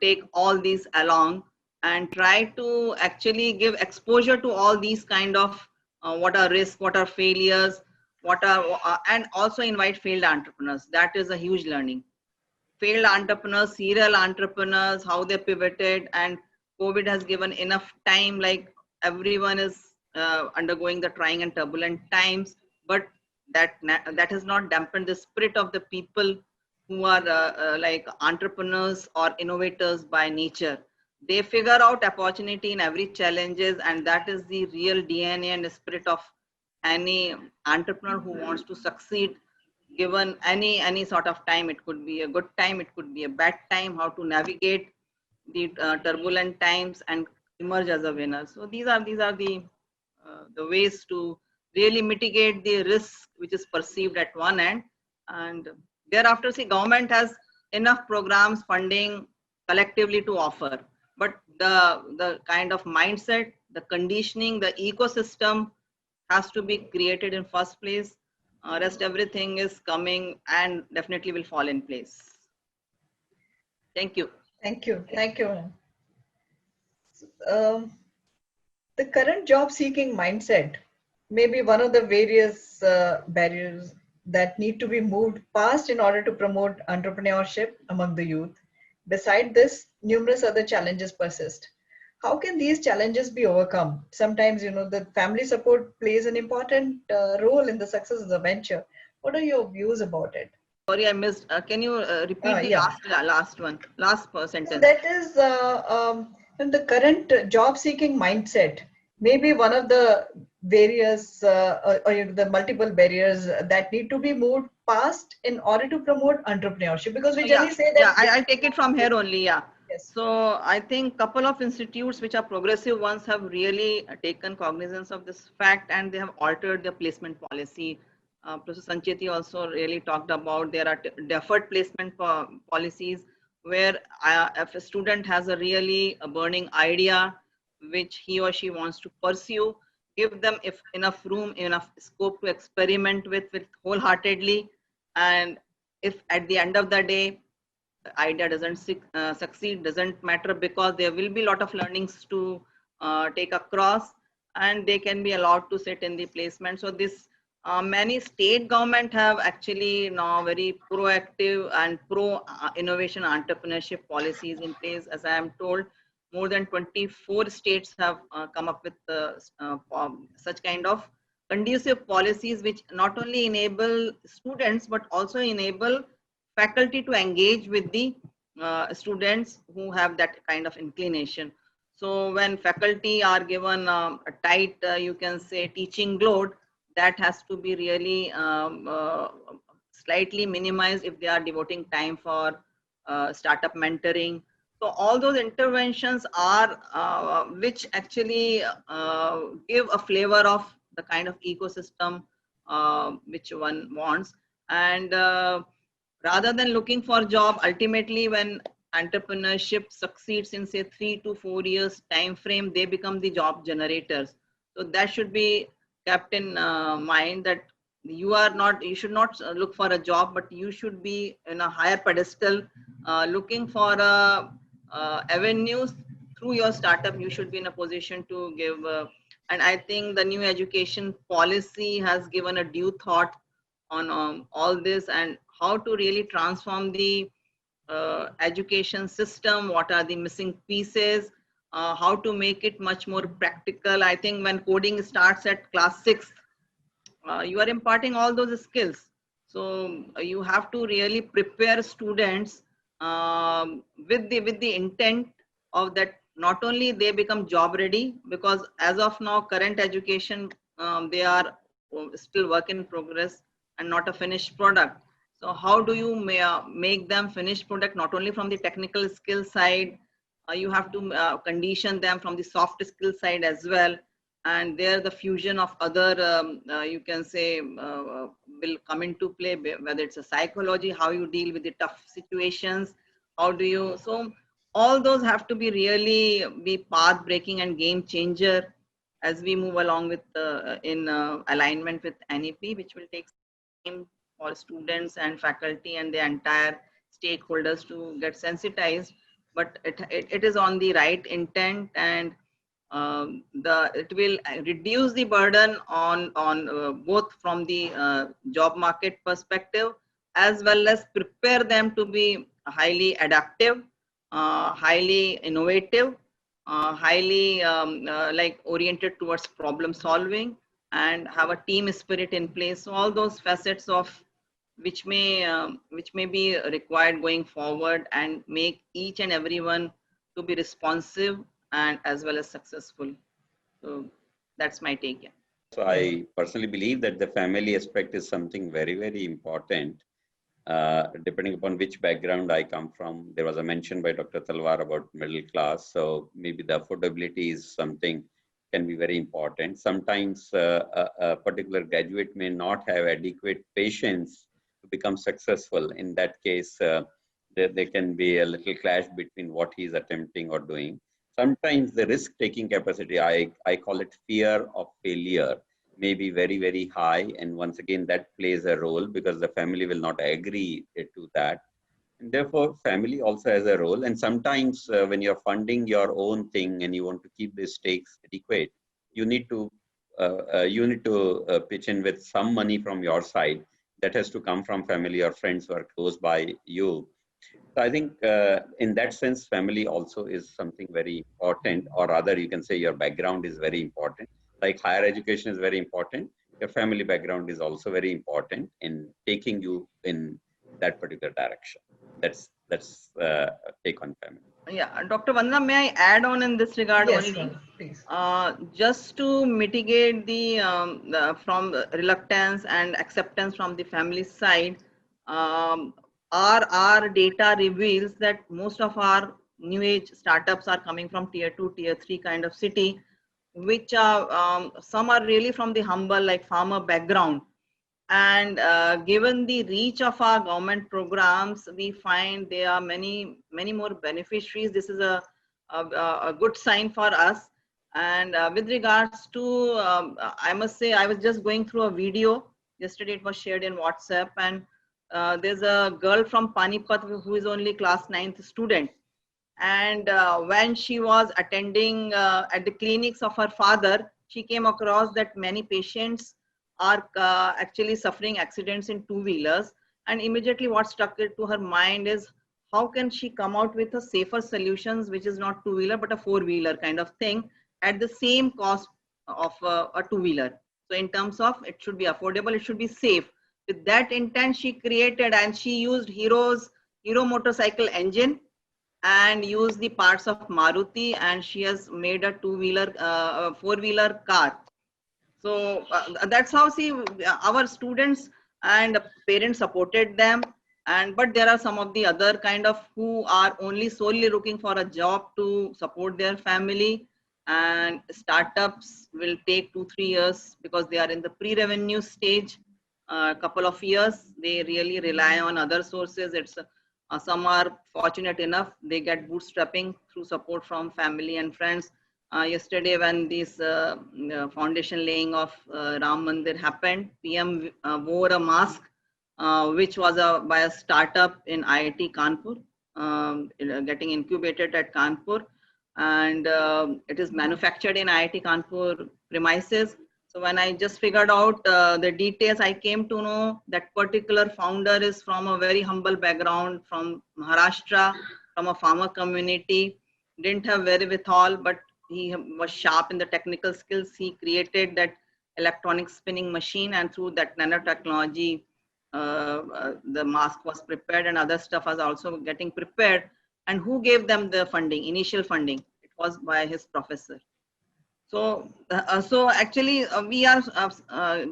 take all these along and try to actually give exposure to all these kind of what are risks, what are failures, and also invite failed entrepreneurs. That is a huge learning. Failed entrepreneurs, serial entrepreneurs, how they pivoted, and COVID has given enough time, like everyone is undergoing the trying and turbulent times, but that has not dampened the spirit of the people who are like entrepreneurs or innovators by nature. They figure out opportunity in every challenges, and that is the real DNA and the spirit of any entrepreneur who wants to succeed, given any sort of time. It could be a good time, it could be a bad time, how to navigate the turbulent times and emerge as a winner. So these are the ways to really mitigate the risk which is perceived at one end, and thereafter, see, government has enough programs, funding collectively to offer, but the kind of mindset, the conditioning, the ecosystem has to be created in first place. Rest everything is coming and definitely will fall in place. Thank you. Thank you. Thank you. The current job seeking mindset may be one of the various barriers that need to be moved past in order to promote entrepreneurship among the youth. Beside this, numerous other challenges persist. How can these challenges be overcome? Sometimes, the family support plays an important role in the success of the venture. What are your views about it? Sorry, I missed. Can you repeat the last one, last sentence? So that is the current job seeking mindset may be one of the various or the multiple barriers that need to be moved past in order to promote entrepreneurship, because we generally say that. Yeah, I'll take it from here only. Yeah. Yes. So I think couple of institutes which are progressive ones have really taken cognizance of this fact, and they have altered their placement policy. Professor Sancheti also really talked about there are deferred placement policies, where if a student has a really burning idea which he or she wants to pursue, give them enough room, enough scope to experiment with wholeheartedly. And if at the end of the day the idea doesn't succeed, doesn't matter, because there will be a lot of learnings to take across, and they can be allowed to sit in the placement. So this many state government have actually now very proactive and pro innovation entrepreneurship policies in place. As I am told, more than 24 states have come up with such kind of conducive policies, which not only enable students but also enable faculty to engage with the students who have that kind of inclination. So when faculty are given a tight, you can say, teaching load, that has to be really slightly minimized if they are devoting time for startup mentoring. So all those interventions are which actually give a flavor of the kind of ecosystem which one wants. And rather than looking for job, ultimately when entrepreneurship succeeds in say 3 to 4 years time frame, they become the job generators. So that should be kept in mind that you should not look for a job, but you should be in a higher pedestal, looking for avenues through your startup. You should be in a position to give, and I think the new education policy has given a due thought on all this and how to really transform the education system, what are the missing pieces, how to make it much more practical. I think when coding starts at class 6, you are imparting all those skills. So you have to really prepare students with the intent of that not only they become job ready, because as of now current education, they are still work in progress and not a finished product. So how do you make them finished product, not only from the technical skill side, you have to condition them from the soft skill side as well. And there the fusion of other you can say will come into play, whether it's a psychology, how you deal with the tough situations, how do you, so all those have to be really be path breaking and game changer as we move along with in alignment with NEP, which will take time for students and faculty and the entire stakeholders to get sensitized. But it is on the right intent, and it will reduce the burden on both from the job market perspective, as well as prepare them to be highly adaptive, highly innovative, highly like oriented towards problem solving, and have a team spirit in place. So all those facets of which may be required going forward and make each and everyone to be responsive and as well as successful. So that's my take. Yeah. So I personally believe that the family aspect is something very, very important. Depending upon which background I come from, there was a mention by Dr. Talwar about middle class. So maybe the affordability is something can be very important. Sometimes a particular graduate may not have adequate patience to become successful. In that case, there can be a little clash between what he's attempting or doing. Sometimes the risk-taking capacity, I call it fear of failure, may be very, very high. And once again, that plays a role because the family will not agree to that. And therefore, family also has a role. And sometimes when you're funding your own thing and you want to keep the stakes adequate, you need to pitch in with some money from your side. That has to come from family or friends who are close by you. So I think in that sense, family also is something very important, or rather you can say your background is very important. Like higher education is very important. Your family background is also very important in taking you in that particular direction. That's take on family. Yeah, Dr. Vandana, may I add on in this regard? Yes, only? ma'am, please. Just to mitigate the from reluctance and acceptance from the family side, our data reveals that most of our new age startups are coming from tier 2, tier 3 kind of city, which are some are really from the humble like farmer background. And given the reach of our government programs, we find there are many more beneficiaries. This is a good sign for us. And with regards to, I must say, I was just going through a video yesterday. It was shared in WhatsApp, and there's a girl from Panipat who is only class 9th student. And when she was attending at the clinics of her father, she came across that many patients are actually suffering accidents in two-wheelers. And immediately what struck to her mind is, how can she come out with a safer solutions, which is not two-wheeler, but a four-wheeler kind of thing at the same cost of a two-wheeler. So in terms of, it should be affordable, it should be safe. With that intent, she created, and she used Hero motorcycle engine and used the parts of Maruti, and she has made a two-wheeler, four-wheeler car. So that's how, see, our students and parents supported them. And but there are some of the other kind of who are only solely looking for a job to support their family, and startups will take 2-3 years because they are in the pre-revenue stage. A couple of years, they really rely on other sources. It's some are fortunate enough, they get bootstrapping through support from family and friends. Yesterday, when this foundation laying of Ram Mandir happened, PM wore a mask, which was by a startup in IIT Kanpur, getting incubated at Kanpur, and it is manufactured in IIT Kanpur premises. So when I just figured out the details, I came to know that particular founder is from a very humble background, from Maharashtra, from a farmer community, didn't have wherewithal, but he was sharp in the technical skills. He created that electronic spinning machine, and through that nanotechnology, the mask was prepared and other stuff was also getting prepared. And who gave them the funding, initial funding? It was by his professor. So actually we are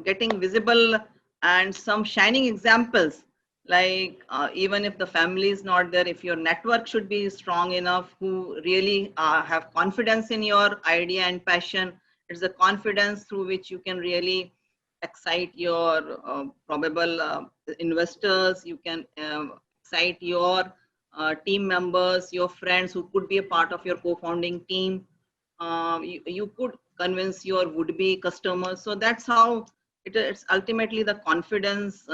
getting visible and some shining examples, like even if the family is not there, if your network should be strong enough, who really have confidence in your idea and passion. It's the confidence through which you can really excite your probable investors. You can excite your team members, your friends who could be a part of your co-founding team. You could convince your would-be customers. So that's how it's ultimately the confidence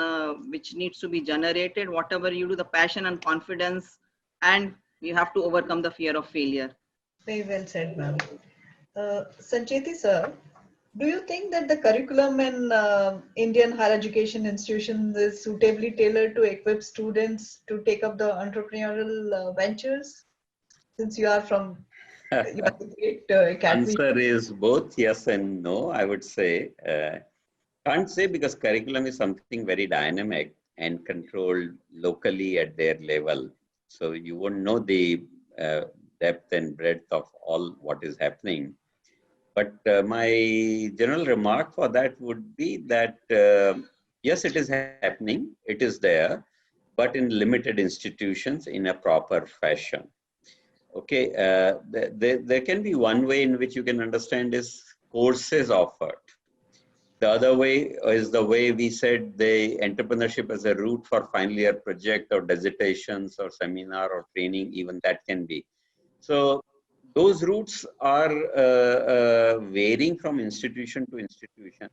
which needs to be generated. Whatever you do, the passion and confidence, and you have to overcome the fear of failure. Very well said, ma'am. Sancheti sir, do you think that the curriculum in Indian higher education institutions is suitably tailored to equip students to take up the entrepreneurial ventures? Since you are from you are the great academy. Answer is both yes and no, I would say. Can't say, because curriculum is something very dynamic and controlled locally at their level. So you won't know the depth and breadth of all what is happening. But my general remark for that would be that, yes, it is happening, it is there, but in limited institutions in a proper fashion. Okay, there can be one way in which you can understand is courses offered. The other way is the way we said the entrepreneurship as a route for final year project or dissertations or seminar or training, even that can be. So those routes are varying from institution to institution.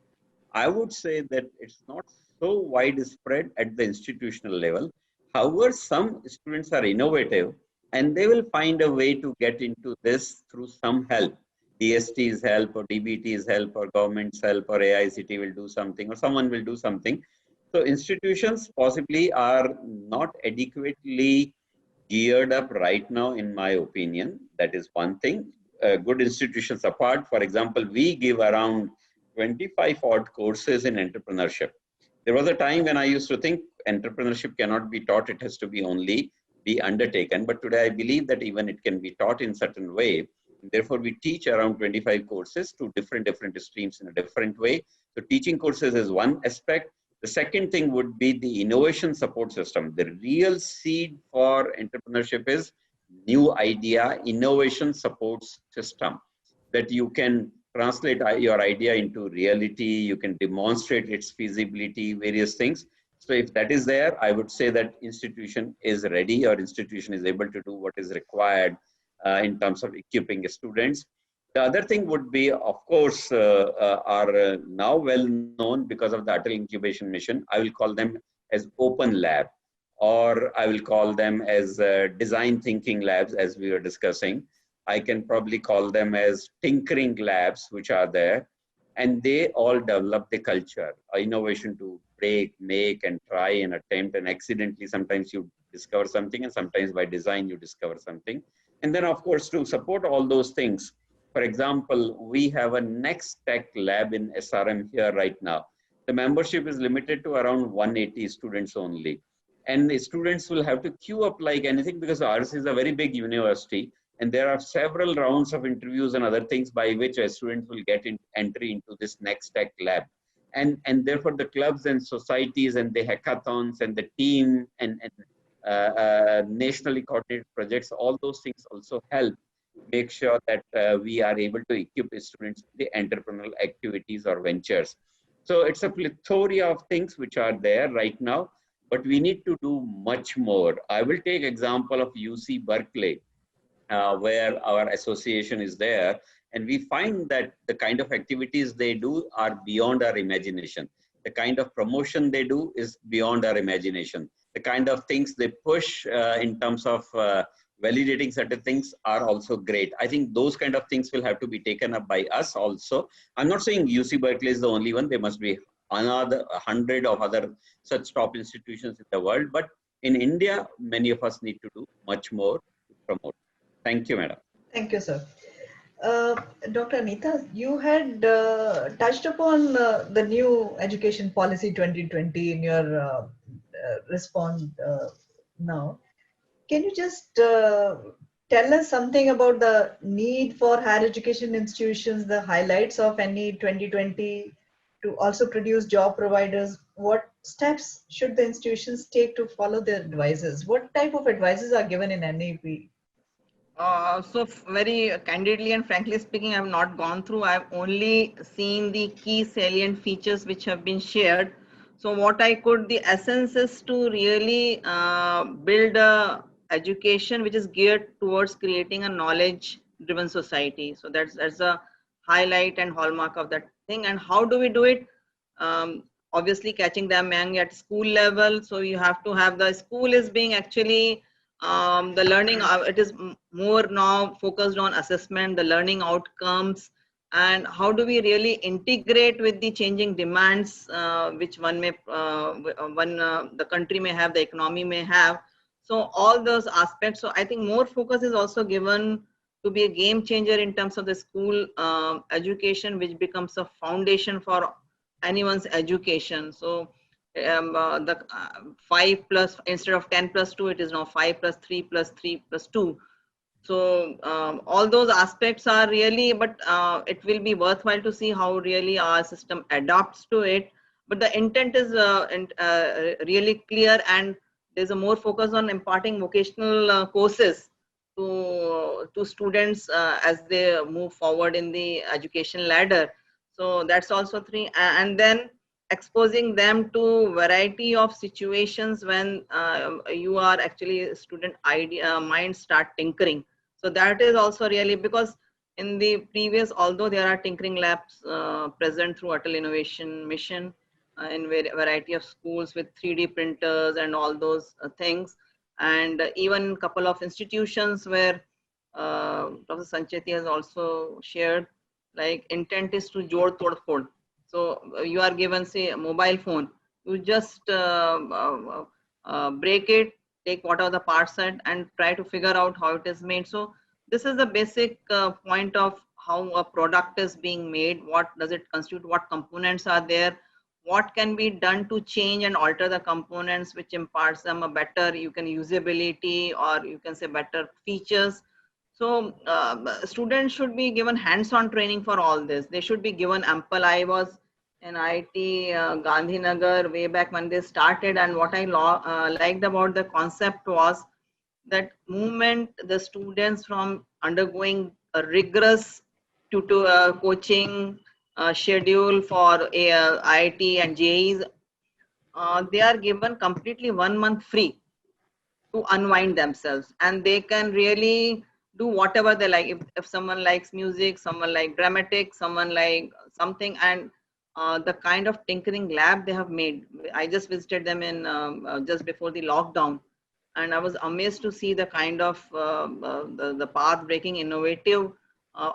I would say that it's not so widespread at the institutional level. However, some students are innovative and they will find a way to get into this through some help. DST's help or DBT's help or government's help or AICT will do something or someone will do something. So institutions possibly are not adequately geared up right now, in my opinion. That is one thing. Good institutions apart, for example, we give around 25 odd courses in entrepreneurship. There was a time when I used to think entrepreneurship cannot be taught, it has to be only be undertaken. But today I believe that even it can be taught in certain way. Therefore, we teach around 25 courses to different streams in a different way. So teaching courses is one aspect. The second thing would be the innovation support system. The real seed for entrepreneurship is new idea innovation support system, that you can translate your idea into reality, you can demonstrate its feasibility, various things. So if that is there, I would say that institution is ready or institution is able to do what is required in terms of equipping students. The other thing would be, of course, are now well known because of the Atal Incubation Mission. I will call them as open lab, or I will call them as design thinking labs, as we were discussing. I can probably call them as tinkering labs, which are there. And they all develop the culture, innovation to break, make, and try and attempt. And accidentally, sometimes you discover something, and sometimes by design, you discover something. And then, of course, to support all those things, for example, we have a Next Tech lab in SRM here right now. The membership is limited to around 180 students only. And the students will have to queue up like anything, because ours is a very big university. And there are several rounds of interviews and other things by which a student will get entry into this Next Tech lab. And therefore, the clubs and societies and the hackathons and the team and nationally coordinated projects, all those things also help make sure that we are able to equip students with the entrepreneurial activities or ventures. So it's a plethora of things which are there right now, but we need to do much more. I will take example of UC Berkeley, where our association is there. And we find that the kind of activities they do are beyond our imagination. The kind of promotion they do is beyond our imagination. The kind of things they push in terms of validating certain things are also great. I think those kind of things will have to be taken up by us also. I'm not saying UC Berkeley is the only one. There must be another 100 of other such top institutions in the world. But in India, many of us need to do much more to promote. Thank you, madam. Thank you, sir. Dr. Anita, you had touched upon the new education policy 2020 in your response now. Can you just tell us something about the need for higher education institutions, the highlights of NE 2020 to also produce job providers? What steps should the institutions take to follow their advices? What type of advices are given in NEP? Very candidly and frankly speaking, I have not gone through. I have only seen the key salient features which have been shared. So what I could, the essence is to really build a education which is geared towards creating a knowledge-driven society. So that's a highlight and hallmark of that thing. And how do we do it? Obviously, catching them young at school level. So you have to have the school is being actually the learning. It is more now focused on assessment, the learning outcomes, and how do we really integrate with the changing demands which the country may have, the economy may have. So all those aspects. So I think more focus is also given to be a game changer in terms of the school education, which becomes a foundation for anyone's education. So the 5 plus, instead of 10 plus 2, it is now 5 plus 3 plus 3 plus 2. So all those aspects are really, but it will be worthwhile to see how really our system adapts to it. But the intent is really clear, and there's a more focus on imparting vocational courses to students as they move forward in the education ladder. So that's also 3. And then exposing them to variety of situations when you are actually student mind start tinkering. So that is also really, because in the previous, although there are tinkering labs present through Atal Innovation Mission in variety of schools with 3D printers and all those things, and even a couple of institutions where Professor Sancheti has also shared, like intent is to jod tod phod. So you are given, say, a mobile phone, you just break it, take what are the parts and try to figure out how it is made. So this is the basic point of how a product is being made. What does it constitute? What components are there? What can be done to change and alter the components, which imparts them a better, you can usability, or you can say better features. So students should be given hands-on training for all this. They should be given ample. I was in IIT Gandhinagar way back when they started, and what I liked about the concept was that movement, the students from undergoing a rigorous coaching schedule for IIT and JEEs, they are given completely 1 month free to unwind themselves, and they can really do whatever they like. If someone likes music, someone like dramatic, someone like something, and the kind of tinkering lab they have made. I just visited them in just before the lockdown, and I was amazed to see the kind of the path-breaking innovative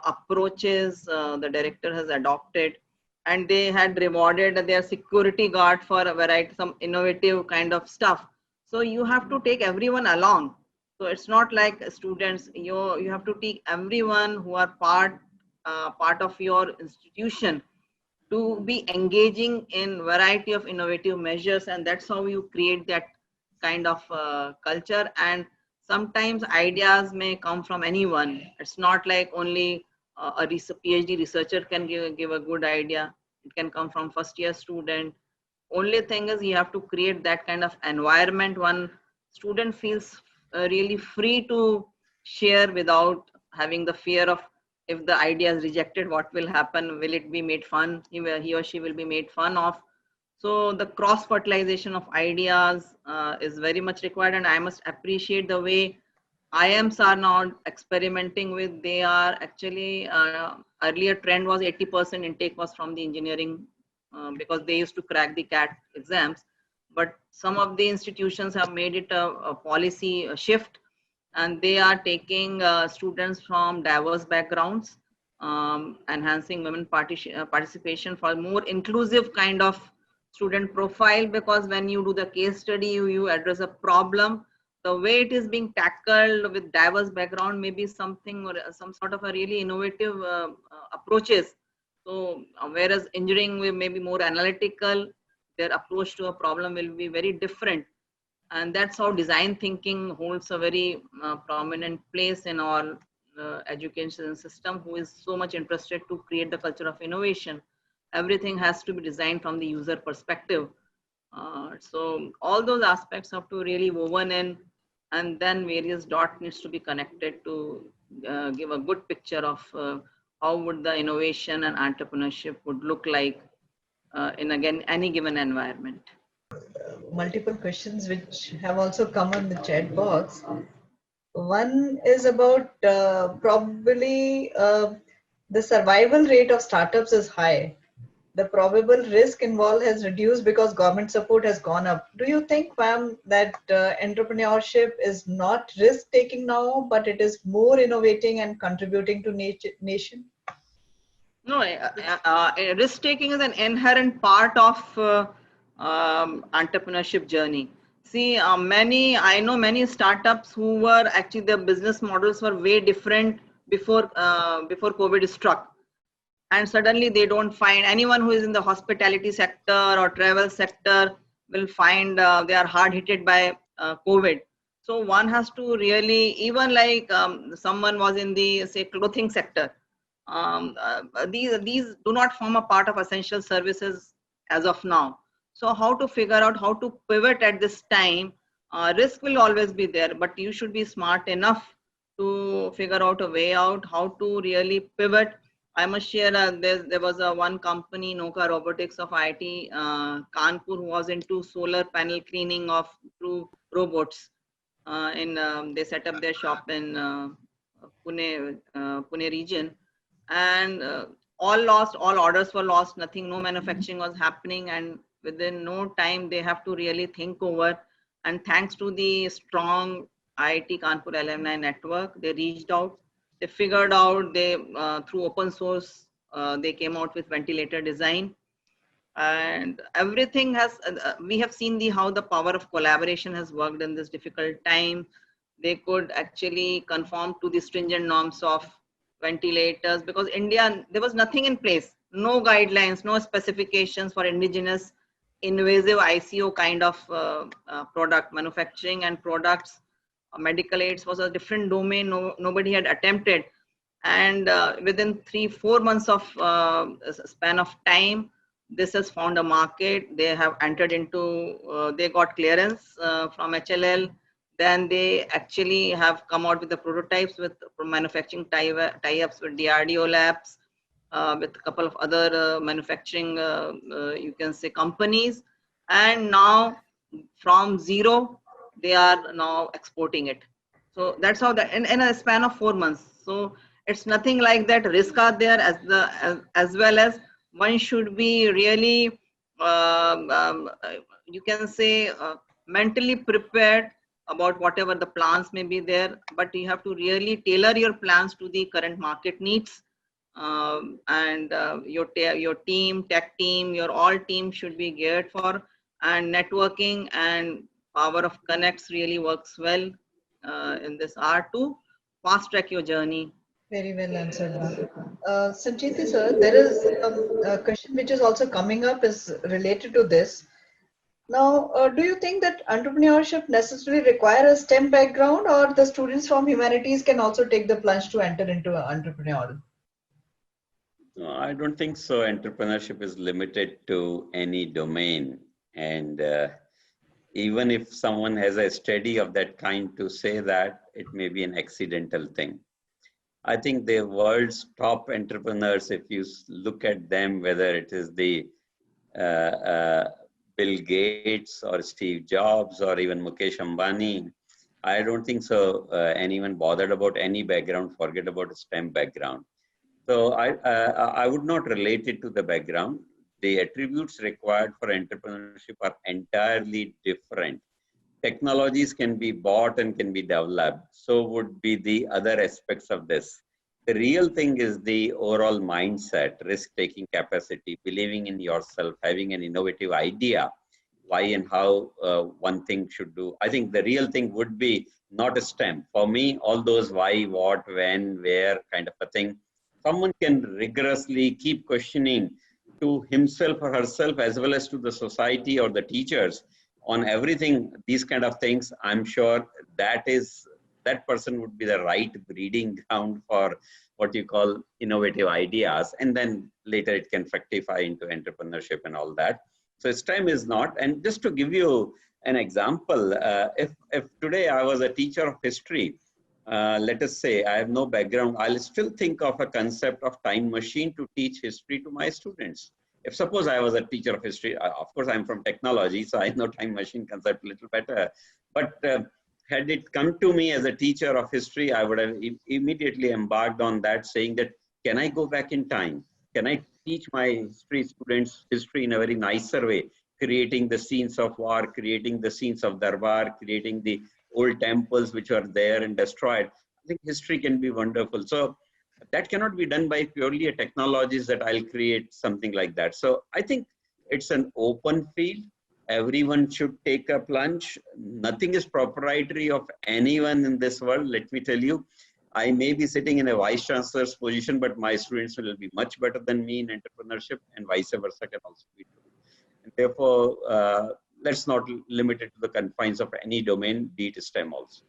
approaches the director has adopted, and they had rewarded their security guard for a variety, some innovative kind of stuff. So you have to take everyone along. So it's not like students, you have to take everyone who are part of your institution to be engaging in variety of innovative measures, and that's how you create that kind of culture. And sometimes ideas may come from anyone. It's not like only a PhD researcher can give a good idea. It can come from first year student. Only thing is you have to create that kind of environment. One student feels really free to share without having the fear of, if the idea is rejected, what will happen? Will it be made fun? He or she will be made fun of. So the cross fertilization of ideas is very much required, and I must appreciate the way IIMs are now experimenting with, they are actually, earlier trend was 80% intake was from the engineering because they used to crack the CAT exams. But some of the institutions have made it a policy shift, and they are taking students from diverse backgrounds, enhancing women participation for more inclusive kind of student profile, because when you do the case study, you address a problem, the way it is being tackled with diverse background may be something or some sort of a really innovative approaches. So whereas engineering may be more analytical, their approach to a problem will be very different. And that's how design thinking holds a very prominent place in our education system, who is so much interested to create the culture of innovation. Everything has to be designed from the user perspective. So all those aspects have to really woven in, and then various dots needs to be connected to give a good picture of how would the innovation and entrepreneurship would look like in again any given environment. Multiple questions which have also come on the chat box. One is about probably the survival rate of startups is high. The probable risk involved has reduced because government support has gone up. Do you think, ma'am, that entrepreneurship is not risk taking now, but it is more innovating and contributing to nation? No, risk taking is an inherent part of entrepreneurship journey. See, I know many startups who were actually, their business models were way different before COVID struck. And suddenly they don't find anyone who is in the hospitality sector or travel sector will find they are hard hit by COVID. So one has to really, even like someone was in the, say, clothing sector, these do not form a part of essential services as of now. So how to figure out how to pivot at this time? Risk will always be there, but you should be smart enough to figure out a way out how to really pivot. I must share, there was one company, Noka Robotics of IIT Kanpur, who was into solar panel cleaning of through robots. They set up their shop in Pune region, and all lost, all orders were lost, nothing, no manufacturing was happening, and within no time they have to really think over. And thanks to the strong IIT Kanpur alumni network, they reached out, they figured out, they through open source they came out with ventilator design, and everything has we have seen how the power of collaboration has worked in this difficult time. They could actually conform to the stringent norms of ventilators, because India, there was nothing in place, no guidelines, no specifications for indigenous invasive ICO kind of product manufacturing and products. Medical aids was a different domain, nobody had attempted. And within 3-4 months of span of time, this has found a market. They have entered into, they got clearance from HLL. Then they actually have come out with the prototypes with manufacturing tie-ups with DRDO labs, with a couple of other manufacturing, you can say, companies. And now from zero, they are now exporting it. So that's how that in a span of 4 months. So it's nothing like that. Risk are there as well as one should be really, you can say, mentally prepared about whatever the plans may be there, but you have to really tailor your plans to the current market needs. And your team, tech team, your all team should be geared for, and networking and power of connects really works well in this art to fast track your journey. Very well answered, ma'am. Sancheti sir, there is a question which is also coming up is related to this. Now, do you think that entrepreneurship necessarily require a STEM background, or the students from humanities can also take the plunge to enter into entrepreneurial? No, I don't think so. Entrepreneurship is limited to any domain. And even if someone has a study of that kind, to say that, it may be an accidental thing. I think the world's top entrepreneurs, if you look at them, whether it is the Bill Gates or Steve Jobs or even Mukesh Ambani, I don't think so. Anyone bothered about any background, forget about a STEM background. So I would not relate it to the background. The attributes required for entrepreneurship are entirely different. Technologies can be bought and can be developed. So would be the other aspects of this. The real thing is the overall mindset, risk-taking capacity, believing in yourself, having an innovative idea, why and how one thing should do. I think the real thing would be not a STEM. For me, all those why, what, when, where kind of a thing, someone can rigorously keep questioning to himself or herself as well as to the society or the teachers on everything, these kind of things. I'm sure that person would be the right breeding ground for what you call innovative ideas, and then later it can fructify into entrepreneurship and all that. So STEM is not. And just to give you an example, if today I was a teacher of history, let us say I have no background, I'll still think of a concept of time machine to teach history to my students. If suppose I was a teacher of history, of course I'm from technology, so I know time machine concept a little better. But had it come to me as a teacher of history, I would have immediately embarked on that, saying that, can I go back in time? Can I teach my history students history in a very nicer way, creating the scenes of war, creating the scenes of Darbar, creating the old temples which are there and destroyed. I think history can be wonderful. So that cannot be done by purely a technologies that I'll create something like that. So I think it's an open field. Everyone should take a plunge. Nothing is proprietary of anyone in this world. Let me tell you, I may be sitting in a vice chancellor's position, but my students will be much better than me in entrepreneurship, and vice versa can also be true. And therefore, let's not limit it to the confines of any domain, be it STEM also.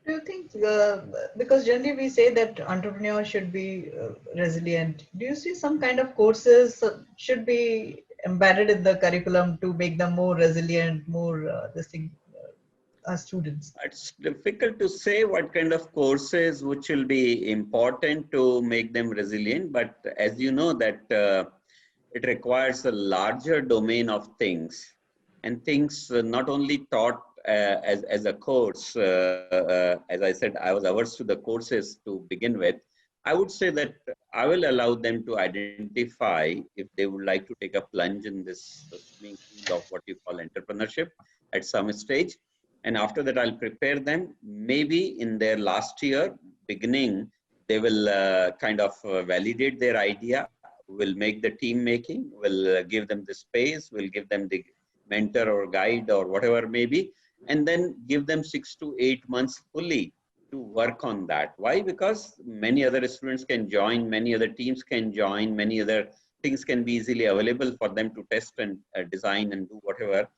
Do you think, because generally we say that entrepreneurs should be resilient, do you see some kind of courses should be embedded in the curriculum to make them more resilient, more students? It's difficult to say what kind of courses which will be important to make them resilient, but as you know that it requires a larger domain of things, and things not only taught as a course. As I said, I was averse to the courses to begin with. I would say that I will allow them to identify if they would like to take a plunge in this swimming pool of what you call entrepreneurship at some stage. And after that, I'll prepare them. Maybe in their last year, beginning, they will kind of validate their idea, will make the team making, will give them the space, will give them the mentor or guide or whatever may be, and then give them 6 to 8 months fully to work on that. Why? Because many other students can join, many other teams can join, many other things can be easily available for them to test and design and do whatever.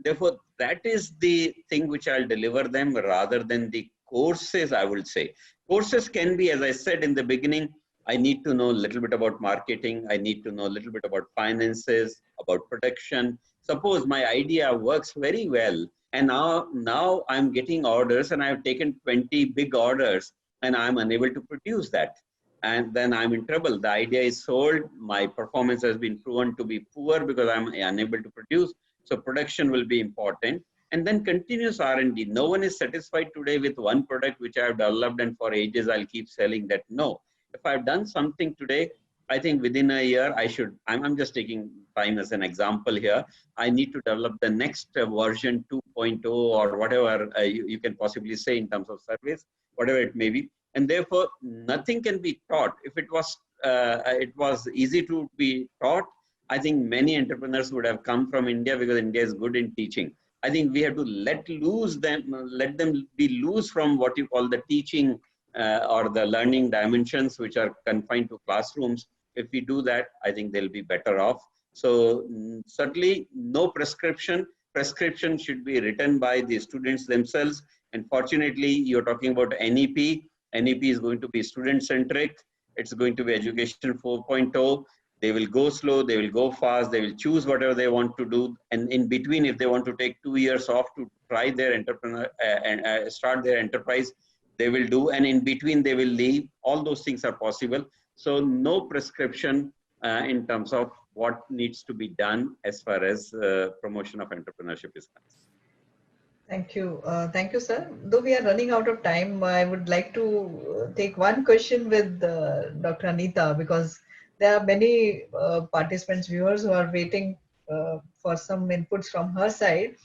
Therefore, that is the thing which I'll deliver them rather than the courses, I will say. Courses can be, as I said in the beginning, I need to know a little bit about marketing. I need to know a little bit about finances, about production. Suppose my idea works very well, and now I'm getting orders and I've taken 20 big orders and I'm unable to produce that. And then I'm in trouble. The idea is sold. My performance has been proven to be poor because I'm unable to produce. So production will be important. And then continuous R&D. No one is satisfied today with one product which I have developed and for ages I'll keep selling that. No. If I've done something today, I think within a year I should, I'm just taking time as an example here. I need to develop the next version 2.0 or whatever you can possibly say in terms of service, whatever it may be. And therefore, nothing can be taught. If it was easy to be taught, I think many entrepreneurs would have come from India because India is good in teaching. I think we have to let them be loose from what you call the teaching or the learning dimensions which are confined to classrooms. If we do that, I think they'll be better off. So certainly no prescription. Prescription should be written by the students themselves. And fortunately, you're talking about NEP. NEP is going to be student-centric. It's going to be education 4.0. They will go slow, they will go fast, they will choose whatever they want to do. And in between, if they want to take 2 years off to try their start their enterprise, they will do. And in between, they will leave. All those things are possible. So no prescription in terms of what needs to be done as far as promotion of entrepreneurship is concerned. Thank you. Thank you, sir. Though we are running out of time, I would like to take one question with Dr. Anita, because there are many participants, viewers who are waiting for some inputs from her side.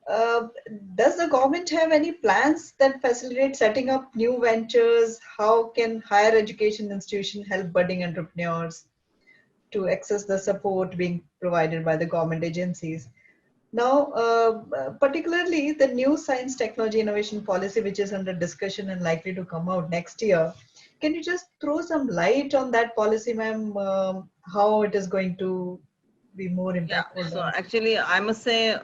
Uh, does the government have any plans that facilitate setting up new ventures? How can higher education institutions help budding entrepreneurs to access the support being provided by the government agencies? Now, particularly the new science technology innovation policy, which is under discussion and likely to come out next year. Can you just throw some light on that policy, ma'am? How it is going to be more Yeah, impactful so on? actually, I must say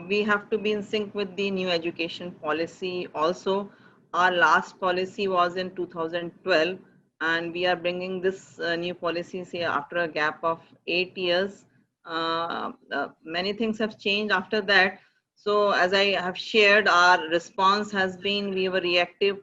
we have to be in sync with the new education policy also. Our last policy was in 2012, and we are bringing this new policies here after a gap of 8 years. Many things have changed after that. So, as I have shared, our response has been we were reactive,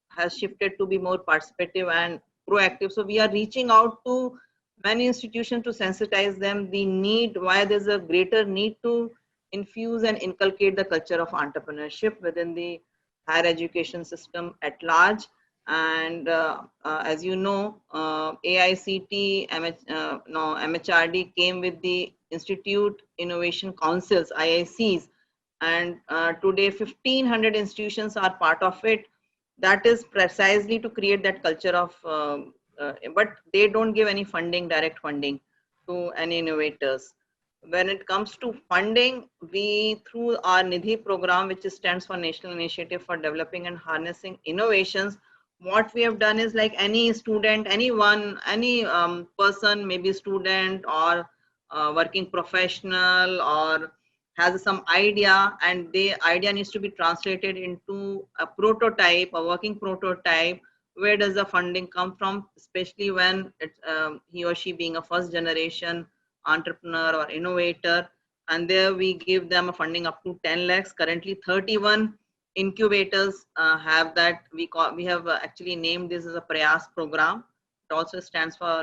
has shifted to be more participative and proactive. So, we are reaching out to many institutions to sensitize them the need, why there's a greater need to infuse and inculcate the culture of entrepreneurship within the higher education system at large. And as you know, AICT, MHRD came with the Institute Innovation Councils, IICs, and today 1500 institutions are part of it. That is precisely to create that culture of but they don't give any funding, direct funding to any innovators. When it comes to funding, we through our Nidhi program, which stands for National Initiative for Developing and Harnessing Innovations, what we have done is like any student, anyone, any person, maybe student or working professional or has some idea, and the idea needs to be translated into a prototype, a working prototype. Where does the funding come from, especially when it's he or she being a first generation entrepreneur or innovator? And there we give them a funding up to 10 lakhs. Currently 31 incubators have that. We have actually named this as a Prayas program. It also stands for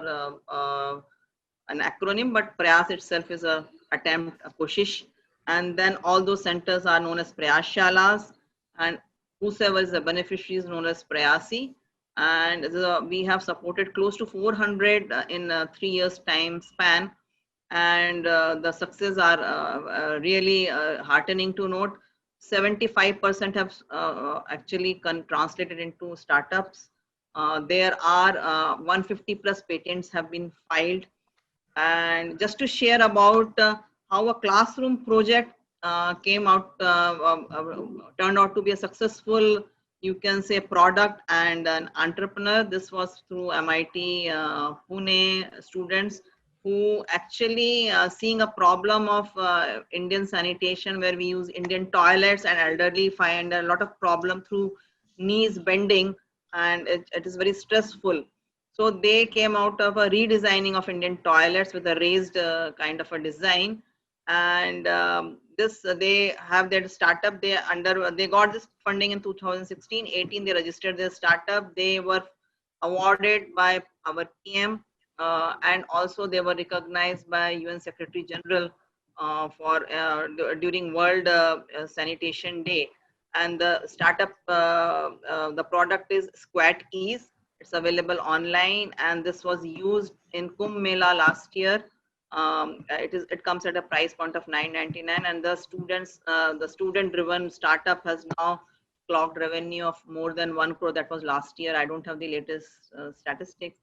an acronym, but Prayas itself is a attempt, a koshish. And then all those centers are known as Prayas Shalas, and whosoever is the beneficiary is known as Prayasi. And we have supported close to 400 in a 3 years time span, and the success are really heartening to note. 75% have actually translated into startups. There are 150 plus patents have been filed. And just to share about how a classroom project came out, turned out to be a successful, you can say, product and an entrepreneur. This was through MIT Pune students who actually seeing a problem of Indian sanitation, where we use Indian toilets and elderly find a lot of problem through knees bending, and it is very stressful. So they came out of a redesigning of Indian toilets with a raised kind of a design. And this they have their startup. They got this funding in 2016-18. They registered their startup. They were awarded by our PM, and also they were recognized by UN Secretary General for during World Sanitation Day. And the startup, the product is Squat Ease. It's available online, and this was used in Kumbh Mela last year. It comes at a price point of $9.99, and the student-driven startup has now clocked revenue of more than 1 crore. That was last year. I don't have the latest statistics.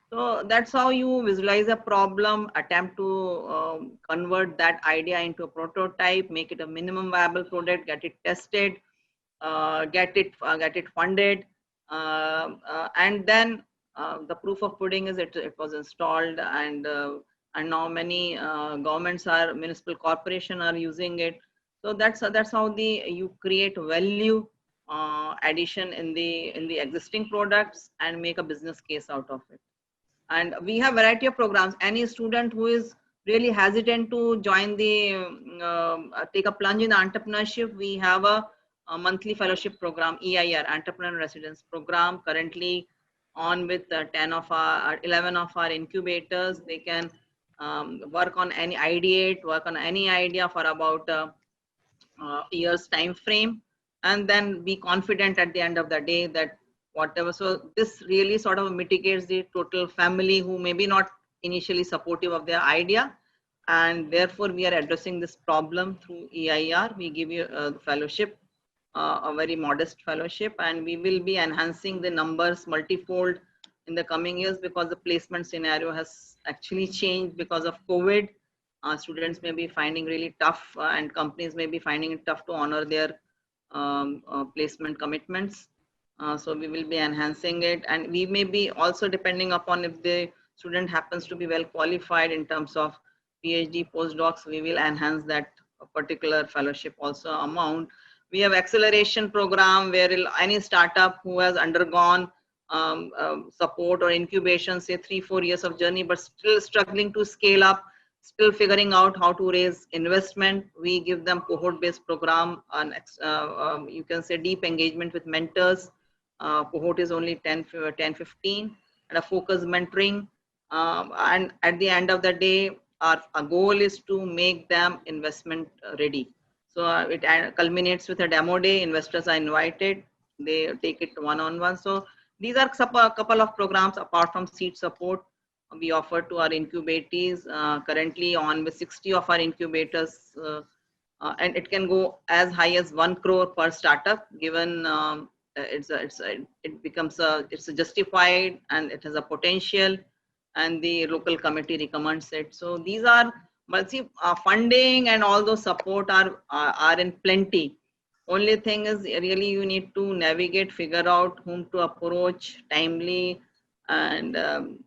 So that's how you visualize a problem, attempt to convert that idea into a prototype, make it a minimum viable product, get it tested, get it funded, and then the proof of pudding is it was installed, and now many governments are, municipal corporation are using it. So that's how you create value addition in the existing products and make a business case out of it. And we have variety of programs. Any student who is really hesitant to join take a plunge in entrepreneurship, we have a monthly fellowship program, EIR, Entrepreneur Residence Program, currently on with 11 of our incubators. They can work on any ideate, work on any idea for about years time frame, and then be confident at the end of the day that whatever. So this really sort of mitigates the total family who may be not initially supportive of their idea, and therefore we are addressing this problem through EIR. We give you a fellowship, a very modest fellowship, and we will be enhancing the numbers multifold in the coming years because the placement scenario has actually changed because of COVID. Students may be finding really tough and companies may be finding it tough to honor their placement commitments. So we will be enhancing it, and we may be also depending upon if the student happens to be well qualified in terms of PhD postdocs, we will enhance that particular fellowship also amount. We have acceleration program where any startup who has undergone support or incubation, say 3-4 years of journey, but still struggling to scale up, still figuring out how to raise investment, we give them cohort-based program, and you can say deep engagement with mentors. Cohort is only 10-15, and a focus mentoring. And at the end of the day, our goal is to make them investment ready. So it culminates with a demo day. Investors are invited. They take it one-on-one. So these are a couple of programs apart from seed support we offer to our incubatees. Currently on with 60 of our incubators, and it can go as high as 1 crore per startup, given it's a justified and it has a potential, and the local committee recommends it. So these are, but see, funding and all those support are in plenty. Only thing is really you need to navigate, figure out whom to approach timely, and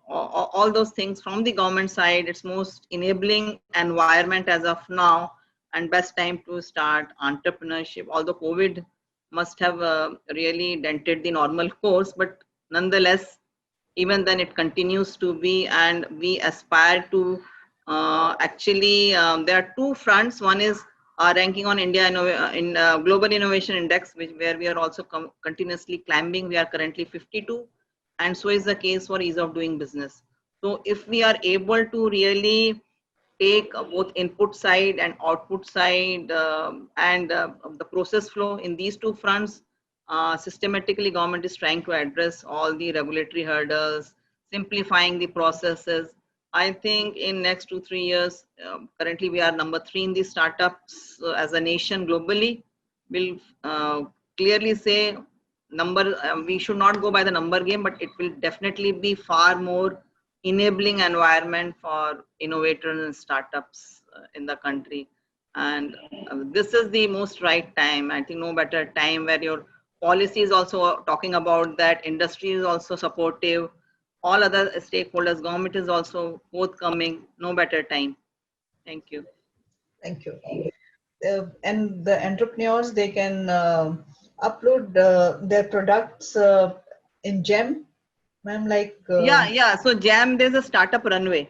all those things from the government side. It's most enabling environment as of now, and best time to start entrepreneurship. Although COVID must have really dented the normal course, but nonetheless, even then it continues to be, and we aspire to actually, there are two fronts. One is our ranking on India in Global Innovation Index, where we are also continuously climbing. We are currently 52, and so is the case for ease of doing business. So if we are able to really take both input side and output side, and the process flow in these two fronts, systematically government is trying to address all the regulatory hurdles, simplifying the processes. I think in next 2-3 years, currently we are number 3 in the startups as a nation globally. We'll clearly say we should not go by the number game, but it will definitely be far more enabling environment for innovators and startups in the country. And this is the most right time. I think no better time where your policy is also talking about that, industry is also supportive, all other stakeholders, government is also forthcoming. No better time. Thank you. Thank you. And the entrepreneurs, they can upload their products in GEM, ma'am, like yeah. So GEM, there's a startup runway.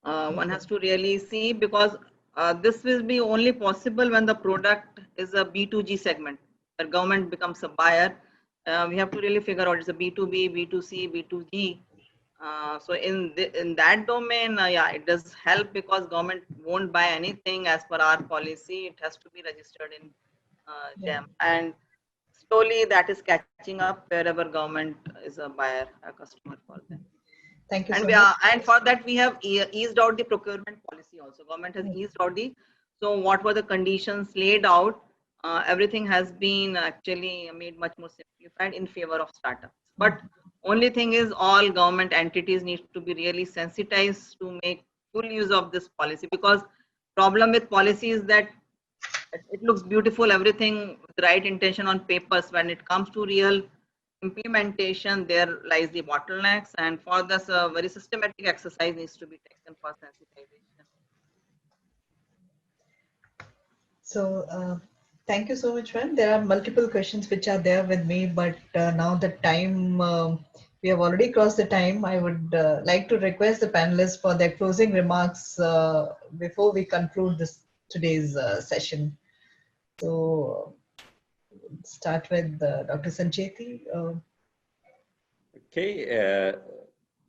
One has to really see, because this will be only possible when the product is a B2G segment, where government becomes a buyer. We have to really figure out it's a B2B, B2C, B2G. So in that domain, yeah, it does help, because government won't buy anything as per our policy. It has to be registered in GEM, and slowly that is catching up wherever government is a buyer, a customer for them. Thank you And so much. And for that we have eased out the procurement policy also. Government has eased out so what were the conditions laid out, everything has been actually made much more simplified in favor of startups. But only thing is, all government entities need to be really sensitized to make full use of this policy, because problem with policy is that it looks beautiful, everything with the right intention on papers. When it comes to real implementation, there lies the bottlenecks, and for this a very systematic exercise needs to be taken for sensitization. So thank you so much, ma'am. There are multiple questions which are there with me, but now the time, we have already crossed the time. I would like to request the panelists for their closing remarks before we conclude today's session. So start with Dr. Sancheti. Okay.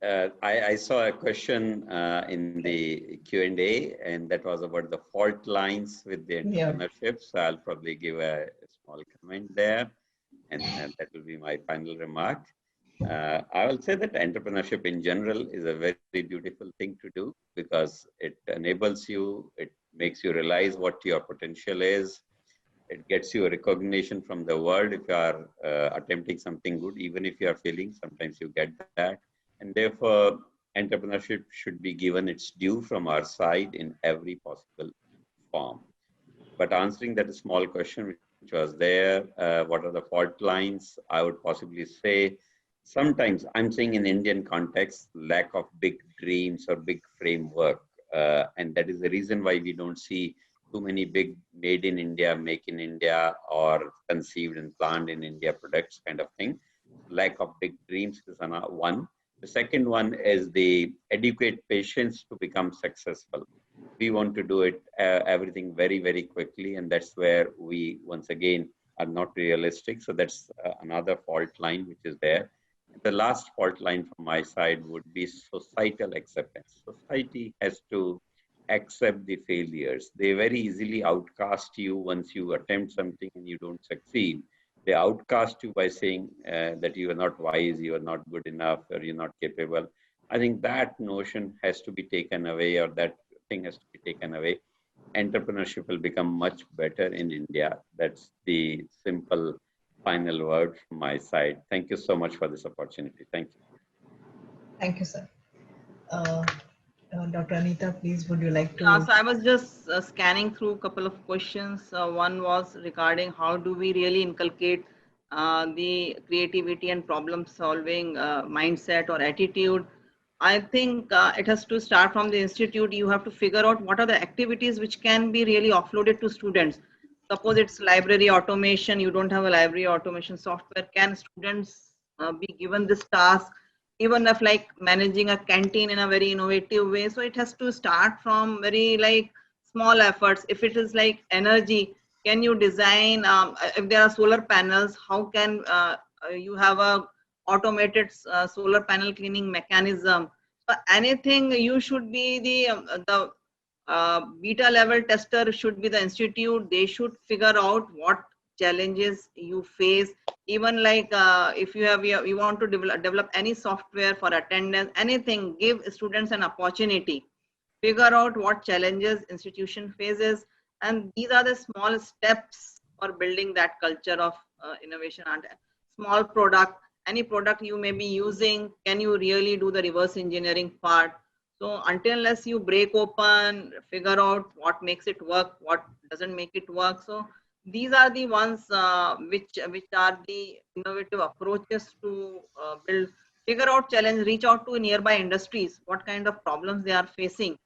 I saw a question in the Q&A, and that was about the fault lines with the entrepreneurship. So I'll probably give a small comment there, and that will be my final remark. I will say that entrepreneurship in general is a very beautiful thing to do because it enables you, it makes you realize what your potential is. It gets you a recognition from the world if you are attempting something good, even if you are failing, sometimes you get that. And therefore, entrepreneurship should be given its due from our side in every possible form. But answering that small question which was there, what are the fault lines? I would possibly say, sometimes I'm saying in Indian context, lack of big dreams or big framework. And that is the reason why we don't see too many big made in India, make in India, or conceived and planned in India products kind of thing. Lack of big dreams is one. The second one is the educate patients to become successful. We want to do it everything very, very quickly, and that's where we once again are not realistic. So that's another fault line which is there. The last fault line from my side would be societal acceptance. Society has to accept the failures. They very easily outcast you once you attempt something and you don't succeed. They outcast you by saying that you are not wise, you are not good enough, or you're not capable. I think that notion has to be taken away, or that thing has to be taken away. Entrepreneurship will become much better in India. That's the simple final word from my side. Thank you so much for this opportunity. Thank you. Thank you, sir. Dr. Anita, please, would you like to? So I was just scanning through a couple of questions. One was regarding how do we really inculcate the creativity and problem solving mindset or attitude. I think it has to start from the institute. You have to figure out what are the activities which can be really offloaded to students. Suppose it's library automation, you don't have a library automation software. Can students be given this task? Even if like managing a canteen in a very innovative way. So it has to start from very like small efforts. If it is like energy, can you design, if there are solar panels, how can you have a automated solar panel cleaning mechanism? So anything, you should be the beta level tester should be the institute. They should figure out what challenges you face. Even like if you want to develop any software for attendance, anything, give students an opportunity, figure out what challenges institution faces, and these are the small steps for building that culture of innovation. And small product, any product you may be using, can you really do the reverse engineering part? So until unless you break open, figure out what makes it work, what doesn't make it work. So these are the ones which are the innovative approaches to build, figure out challenge, reach out to nearby industries, what kind of problems they are facing,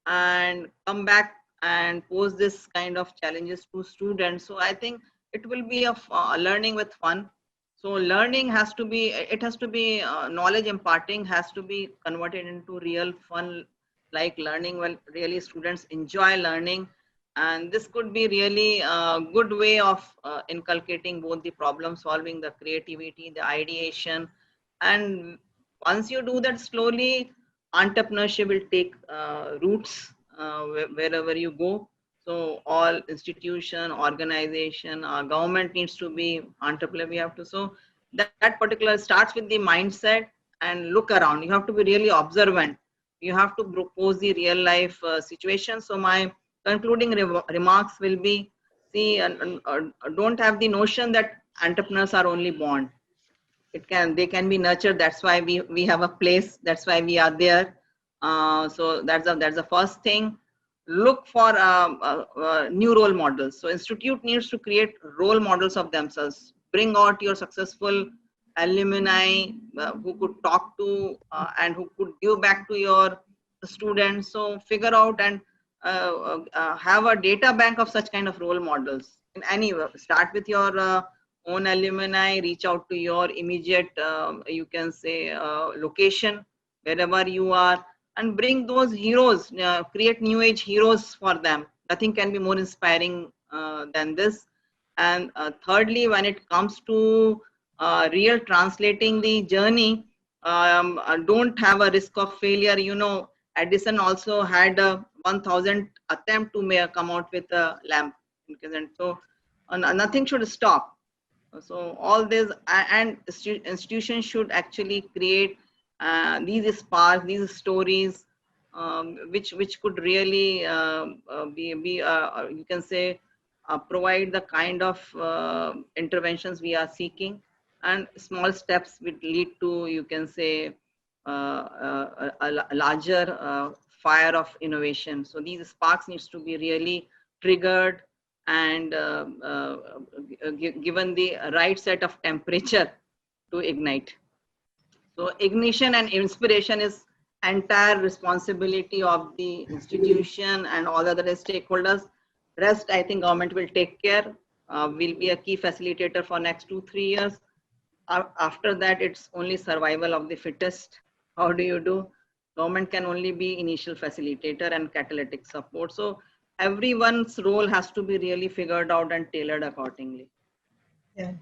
and come back and pose this kind of challenges to students. So I think it will be a learning with fun. So learning has to be, it has to be knowledge imparting has to be converted into real fun, like learning when really students enjoy learning. And this could be really a good way of inculcating both the problem solving, the creativity, the ideation. And once you do that slowly, entrepreneurship will take roots wherever you go. So all institution, organization, government needs to be entrepreneur. We have to, so that particular starts with the mindset and look around. You have to be really observant. You have to propose the real life situation. So my concluding remarks will be, see, don't have the notion that entrepreneurs are only born. They can be nurtured. That's why we have a place. That's why we are there. So that's the first thing. Look for new role models. So institute needs to create role models of themselves. Bring out your successful alumni who could talk to and who could give back to your students. So figure out and have a data bank of such kind of role models. In any way, start with your own alumni, reach out to your immediate, you can say, location, wherever you are, and bring those heroes, create new age heroes for them. Nothing can be more inspiring than this. And thirdly, when it comes to real translating the journey, don't have a risk of failure. You know, Edison also had a 1,000 attempt to come out with a lamp. So nothing should stop. So all this, and institutions should actually create these sparks, these stories, which could really be you can say provide the kind of interventions we are seeking, and small steps will lead to, you can say, a larger fire of innovation. So these sparks needs to be really triggered and given the right set of temperature to ignite. So ignition and inspiration is entire responsibility of the institution and all other stakeholders. Rest, I think government will take care, will be a key facilitator for next 2-3 years. After that, it's only survival of the fittest. How do you do? Government can only be initial facilitator and catalytic support. So everyone's role has to be really figured out and tailored accordingly. Yeah.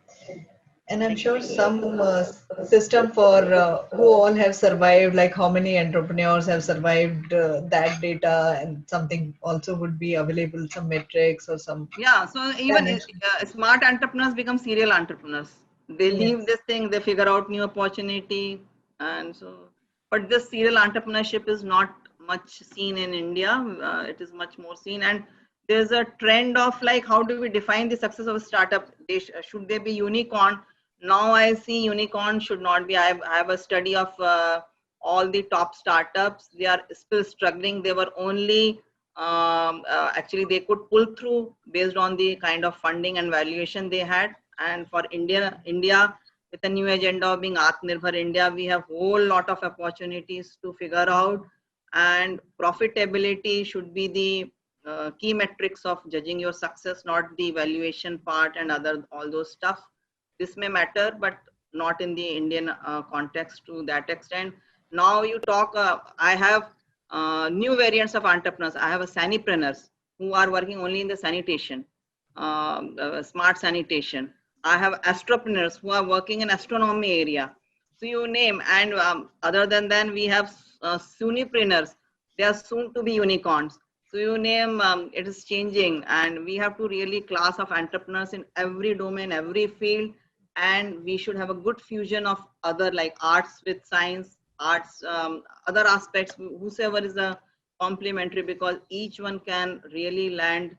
And I'm sure some system for who all have survived, like how many entrepreneurs have survived that data, and something also would be available, some metrics or some. Yeah, so even smart entrepreneurs become serial entrepreneurs. They leave this thing, they figure out new opportunity. And so, but this serial entrepreneurship is not much seen in India. It is much more seen. And there's a trend of like, how do we define the success of a startup? Should they be unicorn? Now I see unicorn should not be. I have a study of all the top startups. They are still struggling. They were only, actually they could pull through based on the kind of funding and valuation they had. And for India with a new agenda of being Atmanirbhar India, we have whole lot of opportunities to figure out, and profitability should be the key metrics of judging your success, not the valuation part and all those stuff. This may matter, but not in the Indian context to that extent. Now you talk, I have new variants of entrepreneurs. I have a sanipreneurs who are working only in the sanitation, smart sanitation. I have astropreneurs who are working in astronomy area. So you name, and other than that, we have sunipreneurs. They are soon to be unicorns. So you name, it is changing, and we have to really class of entrepreneurs in every domain, every field, and we should have a good fusion of other like arts with science, arts, other aspects, whosoever is a complementary, because each one can really land,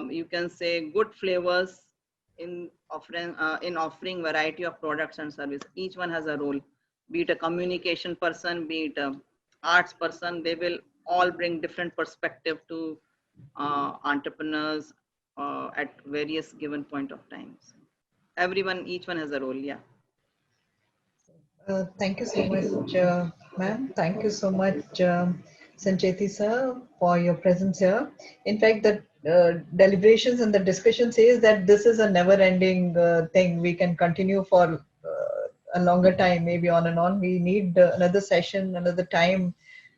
you can say, good flavors in offering variety of products and services. Each one has a role, be it a communication person, be it a arts person. They will all bring different perspective to entrepreneurs at various given point of times. Each one has a role. Yeah. Thank you so much, ma'am. Thank you so much, Sancheti sir, for your presence here. In fact, the deliberations and the discussion says that this is a never-ending thing. We can continue for a longer time, maybe on and on. We need another session, another time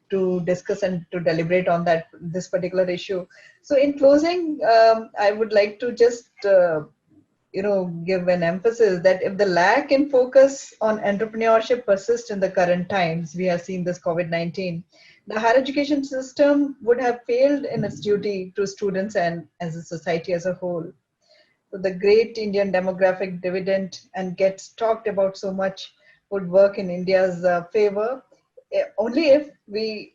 to discuss and to deliberate on this particular issue. So, in closing, I would like to just give an emphasis that if the lack in focus on entrepreneurship persists in the current times, we have seen this COVID-19, the higher education system would have failed in its duty to students and as a society as a whole. So the great Indian demographic dividend and gets talked about so much would work in India's favor only if we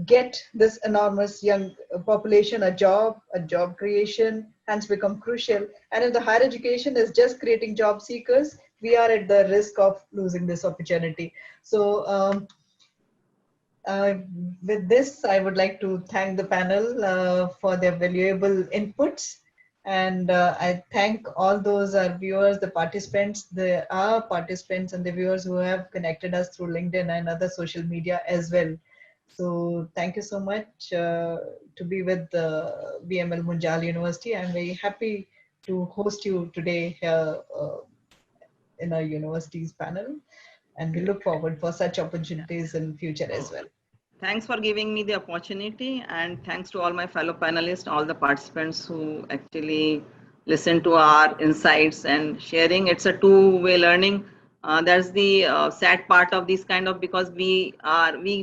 get this enormous young population a job creation, hence become crucial. And if the higher education is just creating job seekers, we are at the risk of losing this opportunity. So with this, I would like to thank the panel for their valuable inputs. And I thank all those viewers, the participants, participants and the viewers who have connected us through LinkedIn and other social media as well. So thank you so much to be with BML Munjal University. I'm very happy to host you today here in our university's panel, and we look forward for such opportunities in future as well. Thanks for giving me the opportunity, and thanks to all my fellow panelists, all the participants who actually listen to our insights and sharing. It's a two-way learning. That's the sad part of this kind of, because we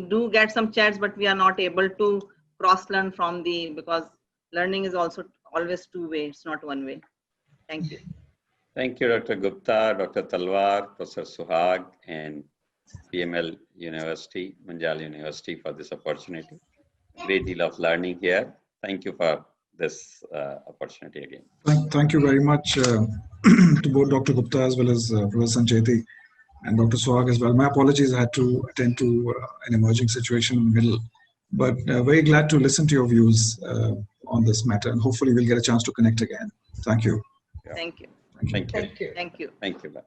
do get some chats, but we are not able to cross learn from because learning is also always two-way. It's not one way. Thank you. Thank you, Dr. Gupta, Dr. Talwar, Professor Suhag, and BML University, Manjal University for this opportunity. Great deal of learning here. Thank you for this opportunity again. Thank you very much to both Dr. Gupta as well as Professor Sancheti and Dr. Suhag as well. My apologies, I had to attend to an emerging situation in the middle, but very glad to listen to your views on this matter, and hopefully we'll get a chance to connect again. Thank you. Thank you. Thank you. Thank you. Thank you. Thank you.